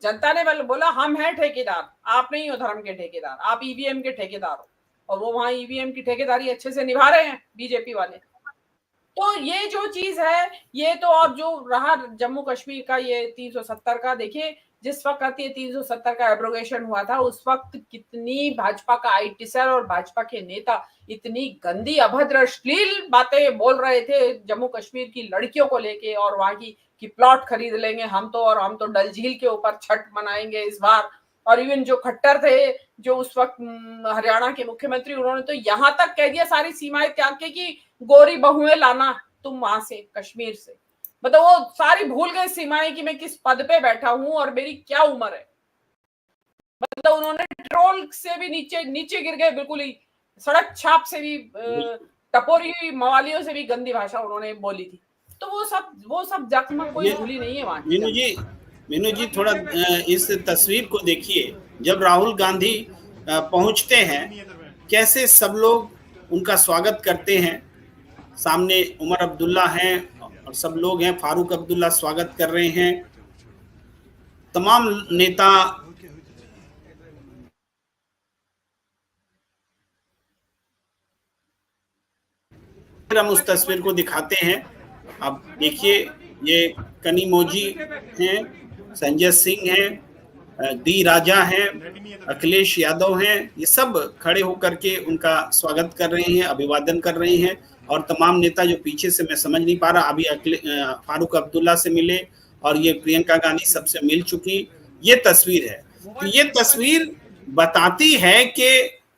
जनता ने बोला हम हैं ठेकेदार, आप नहीं हो धर्म के ठेकेदार, आप ईवीएम के ठेकेदार हो। और वो वहां ईवीएम की ठेकेदारी अच्छे से निभा रहे हैं बीजेपी वाले। तो ये जो चीज है, ये तो अब जो रहा जम्मू कश्मीर का ये 370 का, देखिए जिस वक्त ये 370 का एब्रोगेशन हुआ था उस वक्त कितनी भाजपा का आईटी सेल और भाजपा के नेता इतनी गंदी अभद्र अश्लील बातें बोल रहे थे जम्मू कश्मीर की लड़कियों को लेके, और वहां की प्लॉट खरीद लेंगे हम तो, और हम तो डल झील के ऊपर छठ मनाएंगे इस बार। और इवन जो खट्टर थे जो उस वक्त हरियाणा के मुख्यमंत्री, उन्होंने तो यहां तक कह दिया सारी सीमाएं त्याग के कि गोरी बहुएं लाना तुम वहां से कश्मीर से। मतलब वो सारी भूल गए सीमाएं कि मैं किस पद पे बैठा हूं और मेरी क्या उम्र है। मतलब उन्होंने ट्रोल से भी नीचे गिर गए, बिल्कुल ही सड़क छाप से भी टपोरी हुई मवालियों से भी गंदी भाषा उन्होंने बोली थी। तो वो सब जख्म कोई भूली नहीं है वहां। मीनू जी थोड़ा इस तस्वीर को देखिए, जब राहुल गांधी पहुंचते हैं कैसे सब लोग उनका स्वागत करते हैं। सामने उमर अब्दुल्ला हैं और सब लोग हैं, फारूक अब्दुल्ला स्वागत कर रहे हैं, तमाम नेता। हम उस तस्वीर को दिखाते हैं, आप देखिए, ये कनिमोझी हैं, संजय सिंह हैं, डी राजा हैं, अखिलेश यादव हैं, ये सब खड़े होकर के उनका स्वागत कर रहे हैं, अभिवादन कर रहे हैं। और तमाम नेता जो पीछे से मैं समझ नहीं पा रहा, अभी फारूक अब्दुल्ला से मिले और ये प्रियंका गांधी सबसे मिल चुकी, ये तस्वीर है। तो ये तस्वीर बताती है कि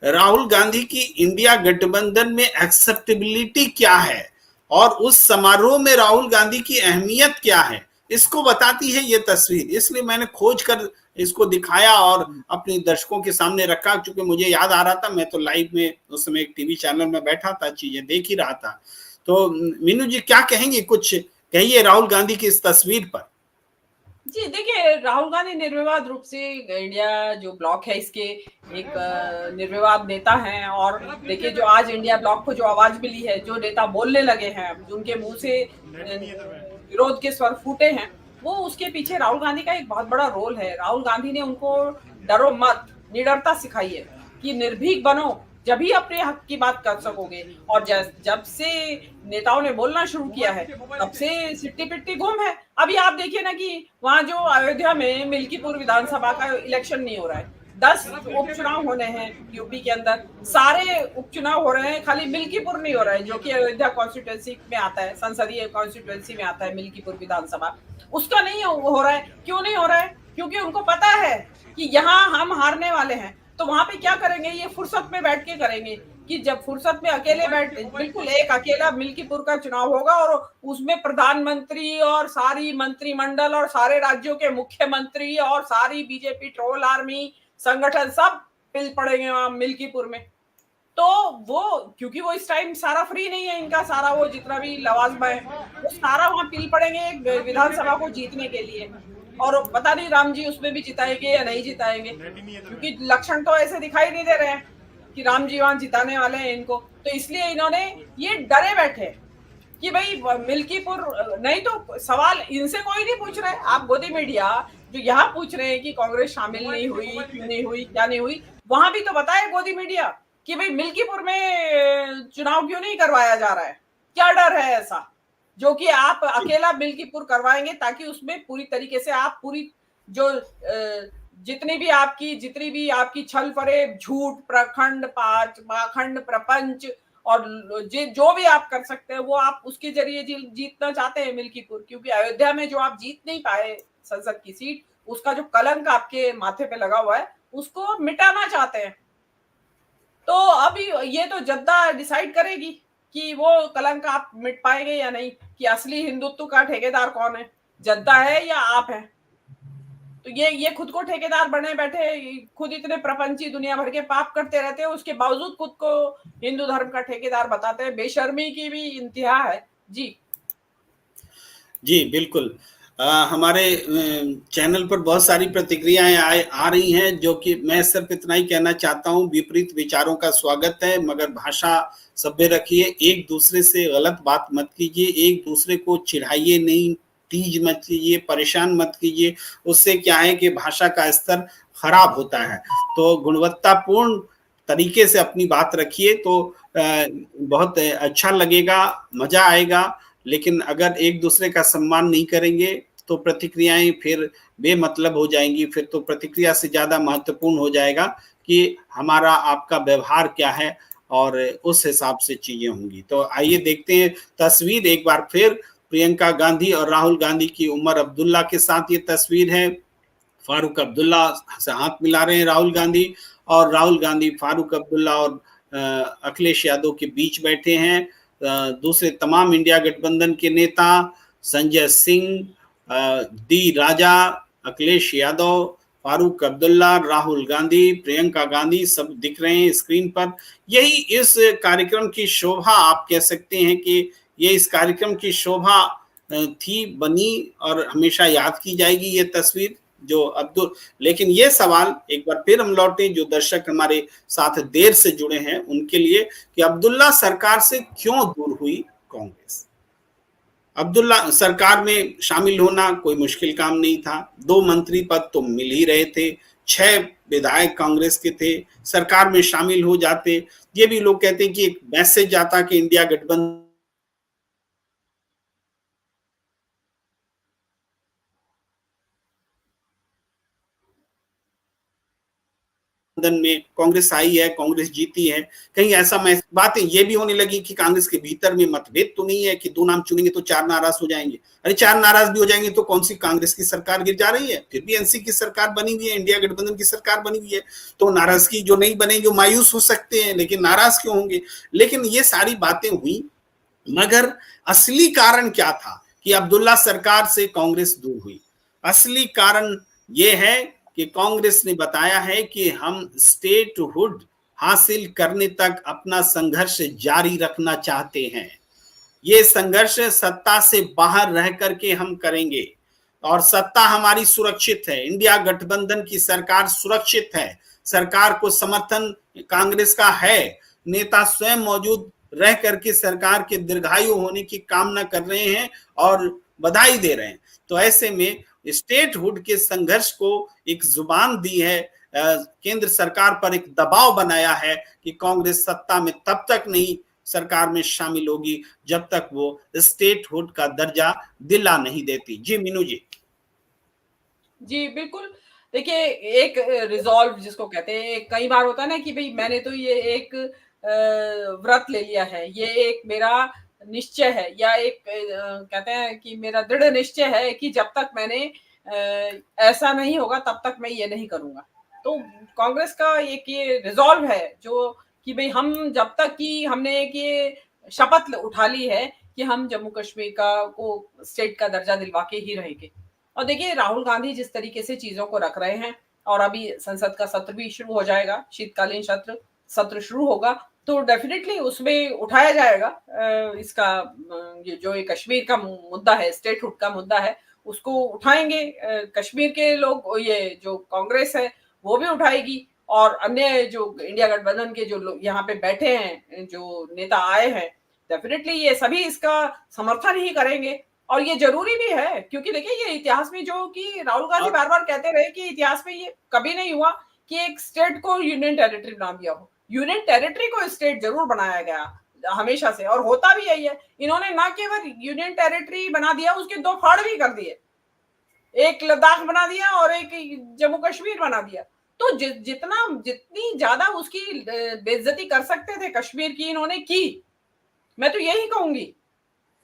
राहुल गांधी की इंडिया गठबंधन में एक्सेप्टेबिलिटी क्या है और उस समारोह में राहुल गांधी की अहमियत क्या है, इसको बताती है ये तस्वीर। इसलिए मैंने खोज कर इसको दिखाया और अपने दर्शकों के सामने रखा, क्योंकि मुझे याद आ रहा था, मैं तो लाइव में उस समय एक टीवी चैनल में बैठा था, चीजें देख ही रहा था। तो मीनू जी क्या कहेंगे, कुछ कहिए राहुल गांधी की इस तस्वीर पर। जी देखिए, राहुल गांधी निर्विवाद रूप से इंडिया जो ब्लॉक है इसके एक निर्विवाद नेता हैं। और देखिए जो आज इंडिया ब्लॉक को जो आवाज मिली है, जो नेता बोलने लगे हैं, उनके मुंह से विरोध के स्वर फूटे हैं, वो उसके पीछे राहुल गांधी का एक बहुत बड़ा रोल है। राहुल गांधी ने उनको डरो मत, निडरता सिखाई है कि निर्भीक बनो, जब ही अपने हक की बात कर सकोगे। और जब से नेताओं ने बोलना शुरू किया है तब से सिट्टी पिट्टी गुम है। अभी आप देखिए ना कि वहां जो अयोध्या में मिल्कीपुर विधानसभा का इलेक्शन नहीं हो रहा है, 10 उपचुनाव होने हैं यूपी के अंदर, सारे उपचुनाव हो रहे हैं, खाली मिल्कीपुर नहीं हो रहा है जो कि अयोध्या कॉन्स्टिट्यूएंसी में आता है, संसदीय कॉन्स्टिट्यूएंसी में आता है मिल्कीपुर विधानसभा, उसका नहीं हो रहा है। क्यों नहीं हो रहा है? क्योंकि उनको पता है कि यहाँ हम हारने वाले हैं। तो वहां पे क्या करेंगे, ये फुर्सत में बैठ के करेंगे कि जब फुर्सत में अकेले बैठ, बिल्कुल एक अकेला मिल्कीपुर का चुनाव होगा और उसमें प्रधानमंत्री और सारी मंत्रिमंडल और सारे राज्यों के मुख्यमंत्री और सारी बीजेपी ट्रोल आर्मी संगठन सब पिल पड़ेंगे वहां मिल्कीपुर में। तो वो क्योंकि वो इस टाइम सारा फ्री नहीं है, इनका सारा वो जितना भी लवाजमा है वो सारा वहां पिल पड़ेंगे विधानसभा को जीतने के लिए। और पता नहीं राम जी उसमें भी जिताएंगे या नहीं जिताएंगे, क्योंकि लक्षण तो ऐसे दिखाई नहीं दे रहे हैं कि राम जी वहां जिताने वाले हैं इनको। तो इसलिए इन्होंने ये डरे बैठे कि भाई मिल्कीपुर नहीं, तो सवाल इनसे कोई नहीं पूछ रहे। आप गोदी मीडिया जो यहाँ पूछ रहे हैं कि कांग्रेस शामिल नहीं हुई, क्यों नहीं हुई, क्या नहीं हुई, वहां भी तो बताए गोदी मीडिया कि भाई मिल्कीपुर में चुनाव क्यों नहीं करवाया जा रहा है, क्या डर है ऐसा जो कि आप अकेला मिल्कीपुर करवाएंगे ताकि उसमें पूरी तरीके से आप पूरी जो जितनी भी आपकी छल फरेब, झूठ, प्रखंड, पाखंड, प्रपंच और जो भी आप कर सकते हैं वो आप उसके जरिए जीतना चाहते हैं मिल्कीपुर। क्योंकि अयोध्या में जो आप जीत नहीं पाए संसद की सीट, उसका जो कलंक आपके माथे पे लगा हुआ है, उसको मिटाना चाहते हैं। तो अभी ये तो जनता डिसाइड करेगी कि वो कलंक आप मिट पाएंगे या नहीं, कि असली हिंदुत्व का ठेकेदार कौन है, जनता है या आप हैं। तो ये खुद को ठेकेदार बने बैठे, खुद इतने प्रपंची दुनिया भर के पाप करते रहते हैं, उसके बावजूद खुद को हिंदू धर्म का ठेकेदार बताते हैं। बेशर्मी की भी इंतहा है। जी जी बिल्कुल। हमारे चैनल पर बहुत सारी प्रतिक्रियाएं आ रही हैं, जो कि मैं सिर्फ इतना ही कहना चाहता हूं, विपरीत विचारों का स्वागत है, मगर भाषा सभ्य रखिए, एक दूसरे से गलत बात मत कीजिए, एक दूसरे को चिढ़ाइए नहीं, टीज मत कीजिए, परेशान मत कीजिए। उससे क्या है कि भाषा का स्तर खराब होता है। तो गुणवत्तापूर्ण तरीके से अपनी बात रखिए, तो बहुत अच्छा लगेगा, मजा आएगा। लेकिन अगर एक दूसरे का सम्मान नहीं करेंगे तो प्रतिक्रियाएं फिर बेमतलब हो जाएंगी। फिर तो प्रतिक्रिया से ज्यादा महत्वपूर्ण हो जाएगा कि हमारा आपका व्यवहार क्या है, और उस हिसाब से चीजें होंगी। तो आइए देखते हैं तस्वीर एक बार फिर, प्रियंका गांधी और राहुल गांधी की उमर अब्दुल्ला के साथ ये तस्वीर है। फारूक अब्दुल्ला से हाथ मिला रहे हैं राहुल गांधी, और राहुल गांधी फारूक अब्दुल्ला और अखिलेश यादव के बीच बैठे हैं। दूसरे तमाम इंडिया गठबंधन के नेता संजय सिंह, डी राजा, अखिलेश यादव, फारूक अब्दुल्ला, राहुल गांधी, प्रियंका गांधी सब दिख रहे हैं स्क्रीन पर। यही इस कार्यक्रम की शोभा, आप कह सकते हैं कि ये इस कार्यक्रम की शोभा थी, बनी, और हमेशा याद की जाएगी ये तस्वीर जो अब्दुल। लेकिन ये सवाल एक बार फिर हम लौटे, जो दर्शक हमारे साथ देर से जुड़े हैं उनके लिए, कि अब्दुल्ला सरकार से क्यों दूर हुई कांग्रेस। अब्दुल्ला सरकार में शामिल होना कोई मुश्किल काम नहीं था, 2 मंत्री पद तो मिल ही रहे थे, 6 विधायक कांग्रेस के थे, सरकार में शामिल हो जाते। ये भी लोग कहते हैं कि एक मैसेज जाता कि इंडिया गठबंधन में कांग्रेस आई है, कांग्रेस जीती है, कहीं ऐसा बातें ये भी होने लगी कि कांग्रेस के भीतर में मतभेद तो नहीं है कि 2 नाम चुनेंगे तो 4 नाराज हो जाएंगे। अरे 4 नाराज भी हो जाएंगे तो कौन सी कांग्रेस की सरकार गिर जा रही है, फिर भी एनसी की सरकार बनी हुई है, इंडिया गठबंधन की सरकार बनी हुई है। तो नाराजगी जो नहीं बनेगी, मायूस हो सकते हैं, लेकिन नाराज क्यों होंगे। लेकिन ये सारी बातें हुई, मगर असली कारण क्या था कि अब्दुल्ला सरकार से कांग्रेस दूर हुई। असली कारण ये है कि कांग्रेस ने बताया है कि हम स्टेटहुड हासिल करने तक अपना संघर्ष जारी रखना चाहते हैं। ये संघर्ष सत्ता से बाहर रह करके हम करेंगे, और सत्ता हमारी सुरक्षित है, इंडिया गठबंधन की सरकार सुरक्षित है, सरकार को समर्थन कांग्रेस का है, नेता स्वयं मौजूद रह करके सरकार के दीर्घायु होने की कामना कर रहे हैं और बधाई दे रहे हैं। तो ऐसे में स्टेटहुड के संघर्ष को एक जुबान दी है, केंद्र सरकार पर एक दबाव बनाया है कि कांग्रेस सत्ता में तब तक नहीं सरकार में शामिल होगी जब तक वो स्टेटहुड का दर्जा दिला नहीं देती। जी मीनू जी। जी बिल्कुल। देखिए, एक रिजॉल्व जिसको कहते हैं, कई बार होता है ना कि भाई मैंने तो ये एक व्रत ले लिया है, ये एक मेरा निश्चय है, या एक कहते हैं कि मेरा दृढ़ निश्चय है कि जब तक मैंने ऐसा नहीं होगा तब तक मैं ये नहीं करूंगा। तो कांग्रेस का एक ये रिजॉल्व है जो कि भाई हम जब तक कि हमने एक ये शपथ उठा ली है कि हम जम्मू कश्मीर का को स्टेट का दर्जा दिलवा के ही रहेंगे। और देखिए, राहुल गांधी जिस तरीके से चीजों को रख रहे हैं, और अभी संसद का सत्र भी शुरू हो जाएगा, शीतकालीन सत्र शुरू होगा, तो डेफिनेटली उसमें उठाया जाएगा इसका ये जो ये कश्मीर का मुद्दा है, स्टेटहुड का मुद्दा है, उसको उठाएंगे कश्मीर के लोग, ये जो कांग्रेस है वो भी उठाएगी, और अन्य जो इंडिया गठबंधन के जो लोग यहाँ पे बैठे हैं, जो नेता आए हैं, डेफिनेटली ये सभी इसका समर्थन ही करेंगे। और ये जरूरी भी है, क्योंकि देखिए ये इतिहास में जो कि राहुल गांधी बार बार कहते रहे कि इतिहास में ये कभी नहीं हुआ कि एक स्टेट को यूनियन टेरिटरी बना दिया हो। यूनियन टेरिटरी को स्टेट जरूर बनाया गया हमेशा से, और होता भी यही है। इन्होंने ना केवल यूनियन टेरिटरी बना दिया, उसके 2 फाड़ भी कर दिए, एक लद्दाख बना दिया और एक जम्मू कश्मीर बना दिया। तो जितनी ज्यादा उसकी बेइज्जती कर सकते थे कश्मीर की, इन्होंने की। मैं तो यही कहूंगी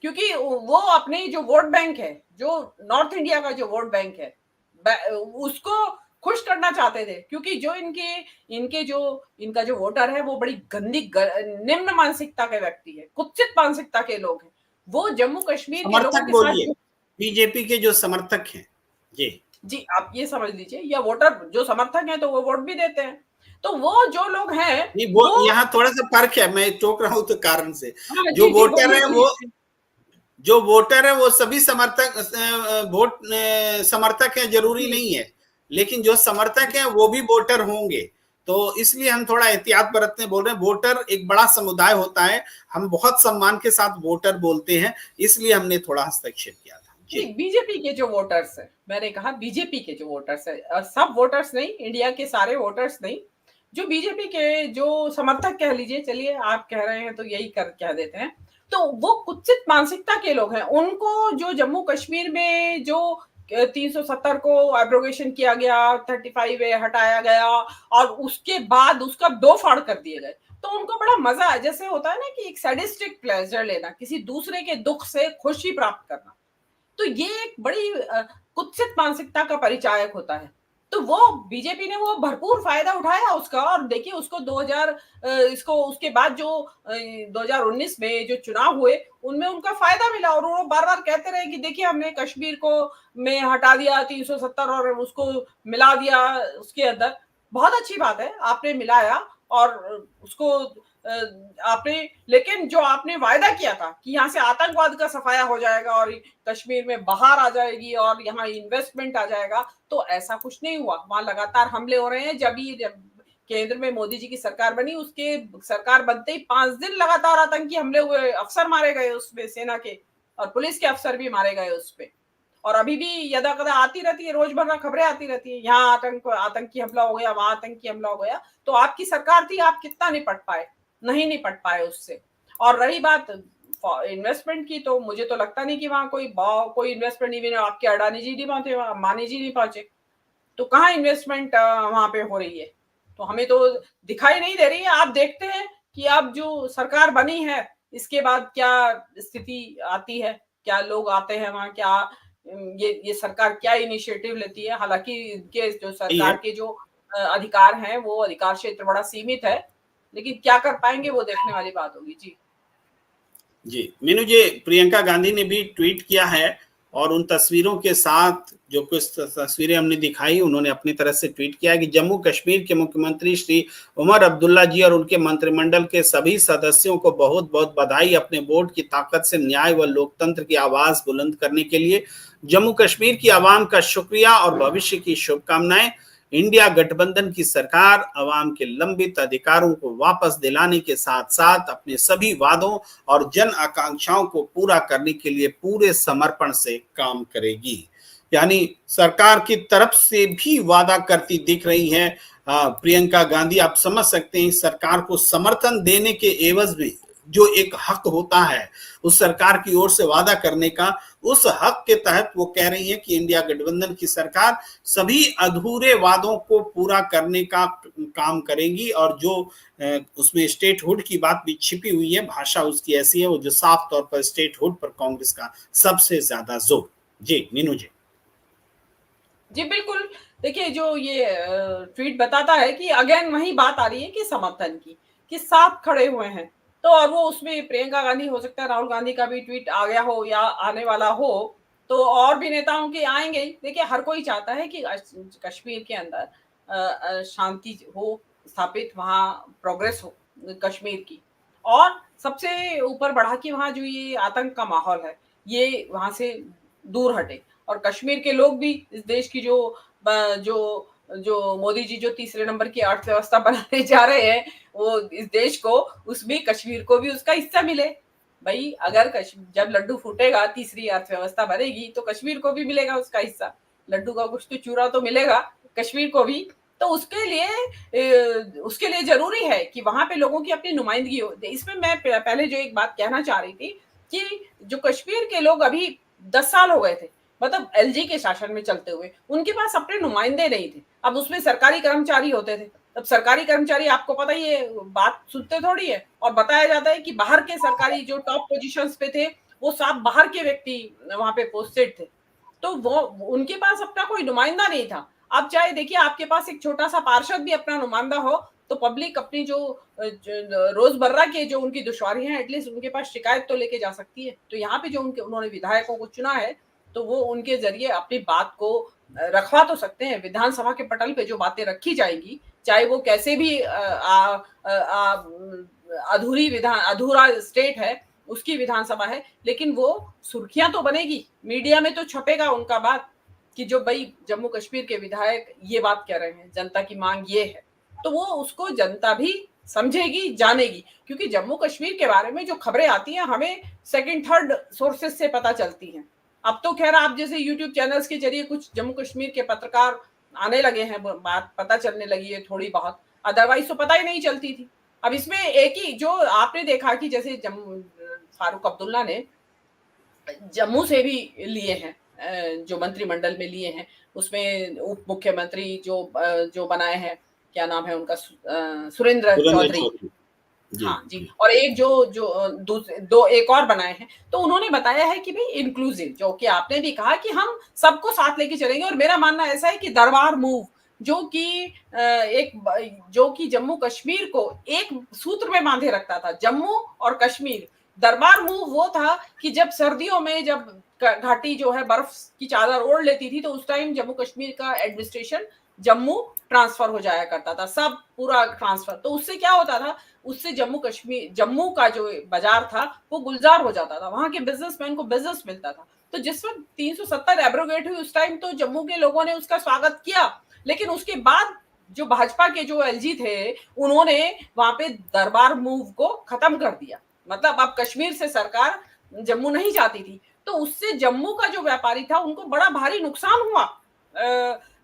क्योंकि वो अपने जो वोट बैंक है, जो नॉर्थ इंडिया का जो वोट बैंक है, उसको खुश करना चाहते थे, क्योंकि जो इनका जो वोटर है वो बड़ी गंदी निम्न मानसिकता के व्यक्ति है, कुत्सित मानसिकता के लोग हैं। वो जम्मू कश्मीर के लोगों समर्थक के बोलिए, साथ बीजेपी के जो समर्थक हैं। जी, आप ये समझ लीजिए, या वोटर जो समर्थक हैं तो वो वोट भी देते हैं। तो वो जो लोग हैं नहीं, वो वो यहाँ थोड़ा सा फर्क है, मैं टोक रहा हूं तो कारण से। हाँ, जो जी जी, वोटर बोलिए है वो बोलिए। जो वोटर है वो सभी समर्थक वोट समर्थक है, जरूरी जी नहीं है, लेकिन जो समर्थक है वो भी वोटर होंगे। तो इसलिए हम थोड़ा एहतियात बरतने बोल रहे हैं। वोटर एक बड़ा समुदाय होता है, हम बहुत सम्मान के साथ वोटर बोलते हैं, इसलिए हमने थोड़ा हस्तक्षेप किया था। जी, बीजेपी के जो वोटर्स है, मैंने कहा बीजेपी के जो वोटर्स है, सब वोटर्स नहीं, इंडिया के सारे वोटर्स नहीं, जो बीजेपी के जो समर्थक कह लीजिए, चलिए आप कह रहे हैं तो यही कर कह देते हैं, तो वो कुत्सित मानसिकता के लोग हैं। उनको जो जम्मू कश्मीर में जो 370 को एब्रोगेशन किया गया, 35 हटाया गया और उसके बाद उसका दो फाड़ कर दिए गए, तो उनको बड़ा मजा है। जैसे होता है ना कि एक सैडिस्टिक प्लेजर लेना, किसी दूसरे के दुख से खुशी प्राप्त करना, तो ये एक बड़ी कुत्सित मानसिकता का परिचायक होता है। तो वो बीजेपी ने वो भरपूर फायदा उठाया उसका, और देखिए उसको 2000 इसको उसके बाद जो 2019 में जो चुनाव हुए उनमें उनका फायदा मिला, और वो बार बार कहते रहे कि देखिए हमने कश्मीर को में हटा दिया 370 और उसको मिला दिया उसके अंदर। बहुत अच्छी बात है, आपने मिलाया और उसको आपने, लेकिन जो आपने वायदा किया था कि यहाँ से आतंकवाद का सफाया हो जाएगा और कश्मीर में बाहर आ जाएगी और यहाँ इन्वेस्टमेंट आ जाएगा, तो ऐसा कुछ नहीं हुआ। वहां लगातार हमले हो रहे हैं। जब केंद्र में मोदी जी की सरकार बनी, उसके सरकार बनते ही 5 दिन लगातार आतंकी हमले हुए, अफसर मारे गए उसमें, सेना के और पुलिस के अफसर भी मारे गए उस पे। और अभी भी यदा कदा आती रहती है, रोजमर्रा खबरें आती रहती है, यहाँ आतंकी हमला हो गया, वहां आतंकी हमला हो गया। तो आपकी सरकार थी, आप कितना निपट पाए? नहीं निपट पाए उससे। और रही बात इन्वेस्टमेंट की, तो मुझे तो लगता नहीं कि वहां कोई इन्वेस्टमेंट, इवन आपके अडानी जी नहीं पहुंचे, अंबानी जी नहीं पहुंचे, तो कहाँ इन्वेस्टमेंट वहां पे हो रही है? तो हमें तो दिखाई नहीं दे रही है। आप देखते हैं कि अब जो सरकार बनी है इसके बाद क्या स्थिति आती है, क्या लोग आते हैं वहां, क्या ये सरकार क्या इनिशिएटिव लेती है। हालांकि इनके जो यही है। सरकार के जो अधिकार हैं, वो अधिकार क्षेत्र बड़ा सीमित है, लेकिन क्या कर पाएंगे वो देखने वाली बात होगी। जी जी, मीनू जी, प्रियंका गांधी ने भी ट्वीट किया है, और उन तस्वीरों के साथ जो कुछ तस्वीरें हमने दिखाई, उन्होंने अपनी तरफ से ट्वीट किया है कि जम्मू कश्मीर के मुख्यमंत्री श्री उमर अब्दुल्ला जी और उनके मंत्रिमंडल के सभी सदस्यों को बहुत बहुत बधाई। अपने वोट की ताकत से न्याय व लोकतंत्र की आवाज बुलंद करने के लिए जम्मू कश्मीर की आवाम का शुक्रिया और भविष्य की शुभकामनाएं। इंडिया गठबंधन की सरकार अवाम के लंबित अधिकारों को वापस दिलाने के साथ साथ अपने सभी वादों और जन आकांक्षाओं को पूरा करने के लिए पूरे समर्पण से काम करेगी। यानी सरकार की तरफ से भी वादा करती दिख रही है प्रियंका गांधी। आप समझ सकते हैं, सरकार को समर्थन देने के एवज में जो एक हक होता है उस सरकार की ओर से वादा करने का, उस हक के तहत वो कह रही है कि इंडिया गठबंधन की सरकार सभी अधूरे वादों को पूरा करने का काम करेगी। और जो उसमें स्टेटहुड की बात भी छिपी हुई है, भाषा उसकी ऐसी है वो जो साफ तौर पर स्टेटहुड पर कांग्रेस का सबसे ज्यादा जोर। जी नीनू जी। जी बिल्कुल। देखिए जो ये ट्वीट बताता है कि अगेन वही बात आ रही है कि समर्थन की, कि साथ खड़े हुए हैं। तो और वो उसमें प्रियंका गांधी, हो सकता है राहुल गांधी का भी ट्वीट आ गया हो या आने वाला हो, तो और भी नेताओं के आएंगे ही। देखिए हर कोई चाहता है कि कश्मीर के अंदर शांति हो स्थापित, वहां प्रोग्रेस हो कश्मीर की, और सबसे ऊपर बढ़ा कि वहां जो ये आतंक का माहौल है ये वहां से दूर हटे। और कश्मीर के लोग भी इस देश की जो जो मोदी जी जो तीसरे नंबर की अर्थव्यवस्था बनाने जा रहे हैं, वो इस देश को, उसमें कश्मीर को भी उसका हिस्सा मिले। भाई अगर जब लड्डू फूटेगा, तीसरी अर्थव्यवस्था बनेगी, तो कश्मीर को भी मिलेगा उसका हिस्सा। लड्डू का कुछ तो चूरा तो मिलेगा कश्मीर को भी। तो उसके लिए जरूरी है कि वहां पे लोगों की अपनी नुमाइंदगी हो। इसमें मैं पहले जो एक बात कहना चाह रही थी कि जो कश्मीर के लोग अभी 10 साल हो गए थे, मतलब एलजी के शासन में चलते हुए, उनके पास अपने नुमाइंदे नहीं थे। अब उसमें सरकारी कर्मचारी होते थे, तब सरकारी कर्मचारी आपको पता ही है बात सुनते थोड़ी है, और बताया जाता है कि बाहर के सरकारी जो टॉप पोजीशंस पे थे वो 7 बाहर के व्यक्ति वहां पे पोस्टेड थे, तो वो उनके पास अपना कोई नुमाइंदा नहीं था। अब चाहे देखिए आपके पास एक छोटा सा पार्षद भी अपना नुमाइंदा हो, तो पब्लिक अपनी जो रोजमर्रा के जो उनकी दुश्वारियां हैं एटलीस्ट उनके पास शिकायत तो लेके जा सकती है। तो यहाँ पे जो उन्होंने विधायकों को चुना है, तो वो उनके जरिए अपनी बात को रखवा तो सकते हैं। विधानसभा के पटल पे जो बातें रखी जाएंगी, चाहे वो कैसे भी अधूरा स्टेट है, उसकी विधानसभा है, लेकिन वो सुर्खियां तो बनेगी, मीडिया में तो छपेगा उनका बात कि जो भाई जम्मू कश्मीर के विधायक ये बात कह रहे हैं, जनता की मांग ये है, तो वो उसको जनता भी समझेगी, जानेगी। क्योंकि जम्मू कश्मीर के बारे में जो खबरें आती हैं हमें सेकंड थर्ड सोर्सेस से पता चलती हैं। अब तो खैर आप जैसे यूट्यूब चैनल्स के जरिए कुछ जम्मू कश्मीर के पत्रकार आने लगे हैं, बात पता चलने लगी है थोड़ी बहुत, अदरवाइज तो पता ही नहीं चलती थी। अब इसमें एक ही जो आपने देखा कि जैसे फारूक अब्दुल्ला ने जम्मू से भी लिए हैं, जो मंत्रिमंडल में लिए हैं, उसमें उप मुख्यमंत्री जो बनाए हैं, क्या नाम है उनका, सुरेंद्र चौधरी, हाँ जी, और एक दो एक और बनाए हैं। तो उन्होंने बताया है कि भाई इंक्लूसिव, जो कि आपने भी कहा कि हम सबको साथ लेके चलेंगे। और मेरा मानना ऐसा है कि दरबार मूव जो कि जम्मू कश्मीर को एक सूत्र में बांधे रखता था, जम्मू और कश्मीर। दरबार मूव वो था कि जब सर्दियों में जब घाटी जो है बर्फ की चादर ओढ़ लेती थी, तो उस टाइम जम्मू कश्मीर का एडमिनिस्ट्रेशन जम्मू ट्रांसफर हो जाया करता था, सब पूरा ट्रांसफर। तो उससे क्या होता था, उससे जम्मू का जो बाजार था वो गुलजार हो जाता था, वहां के बिजनेसमैन को बिजनेस मिलता था। तो जिस वक्त 370 एब्रोगेट हुई उस टाइम तो जम्मू के लोगों ने उसका स्वागत किया, लेकिन उसके बाद जो भाजपा के जो एलजी थे उन्होंने वहां पे दरबार मूव को खत्म कर दिया। मतलब अब कश्मीर से सरकार जम्मू नहीं जाती थी, तो उससे जम्मू का जो व्यापारी था उनको बड़ा भारी नुकसान हुआ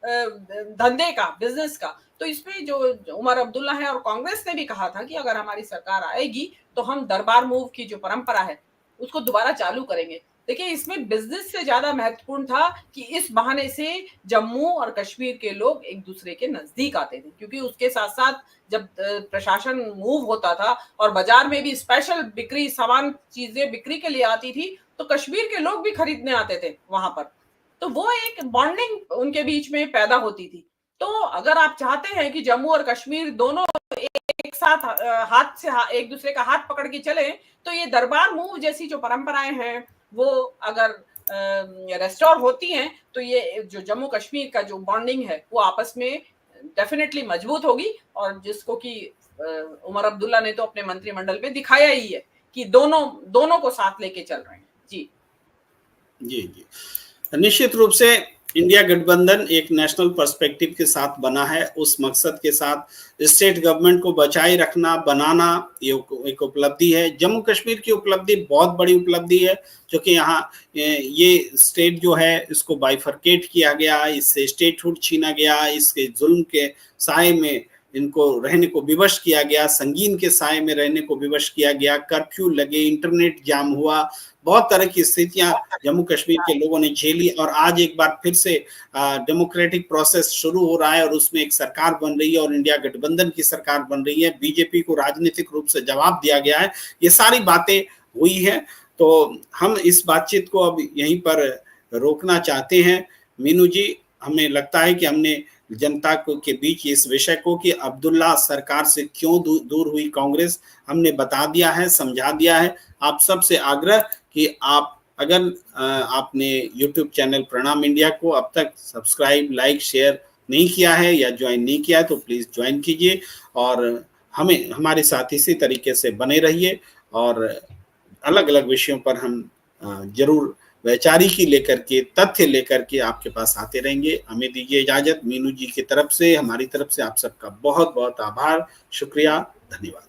धंधे का, बिजनेस का। तो इसमें जो उमर अब्दुल्ला है और कांग्रेस ने भी कहा था कि अगर हमारी सरकार आएगी तो हम दरबार मूव की जो परंपरा है उसको दोबारा चालू करेंगे। देखिए इसमें बिजनेस से ज्यादा महत्वपूर्ण था कि इस बहाने से जम्मू और कश्मीर के लोग एक दूसरे के नजदीक आते थे, क्योंकि उसके साथ साथ जब प्रशासन मूव होता था और बाजार में भी स्पेशल बिक्री सामान चीजें बिक्री के लिए आती थी, तो कश्मीर के लोग भी खरीदने आते थे वहां पर। तो वो एक बॉन्डिंग उनके बीच में पैदा होती थी। तो अगर आप चाहते हैं कि जम्मू और कश्मीर दोनों एक साथ हाथ से एक दूसरे का हाथ पकड़ के चले, तो ये दरबार मूव जैसी जो परंपराएं हैं वो अगर रेस्टोर होती हैं, तो ये जो जम्मू कश्मीर का जो बॉन्डिंग है वो आपस में डेफिनेटली मजबूत होगी। और जिसको कि उमर अब्दुल्ला ने तो अपने मंत्रिमंडल में दिखाया ही है कि दोनों को साथ लेके चल रहे हैं। जी जी जी, निश्चित रूप से इंडिया गठबंधन एक नेशनल पर्सपेक्टिव के साथ बना है। उस मकसद के साथ स्टेट गवर्नमेंट को बचाए रखना, बनाना, ये एक उपलब्धि है। जम्मू कश्मीर की उपलब्धि बहुत बड़ी उपलब्धि है, क्योंकि यहाँ ये स्टेट जो है इसको बाइफरकेट किया गया, इससे स्टेटहुड छीना गया, इसके जुल्म के साए में इनको रहने को विवश किया गया, संगीन के साए में रहने को विवश किया गया, कर्फ्यू लगे, इंटरनेट जाम हुआ, बहुत तरह की स्थितियां जम्मू कश्मीर के लोगों ने झेली। और आज एक बार फिर से डेमोक्रेटिक प्रोसेस शुरू हो रहा है और उसमें एक सरकार बन रही है और इंडिया गठबंधन की सरकार बन रही है। बीजेपी को राजनीतिक रूप से जवाब दिया गया है। ये सारी बातें हुई हैं, तो हम इस बातचीत को अब यहीं पर रोकना चाहते हैं। मीनू जी, हमें लगता है कि हमने जनता के बीच इस विषय को कि अब्दुल्ला सरकार से क्यों दूर हुई कांग्रेस, हमने बता दिया है, समझा दिया है। आप सबसे आग्रह कि आप अगर आपने YouTube चैनल प्रणाम इंडिया को अब तक सब्सक्राइब, लाइक, शेयर नहीं किया है या ज्वाइन नहीं किया है, तो प्लीज ज्वाइन कीजिए और हमें हमारे साथ इसी तरीके से बने रहिए। और अलग अलग विषयों पर हम जरूर वैचारिकी लेकर के, तथ्य लेकर के आपके पास आते रहेंगे। हमें दीजिए इजाजत। मीनू जी की तरफ से, हमारी तरफ से आप सबका बहुत बहुत आभार, शुक्रिया, धन्यवाद।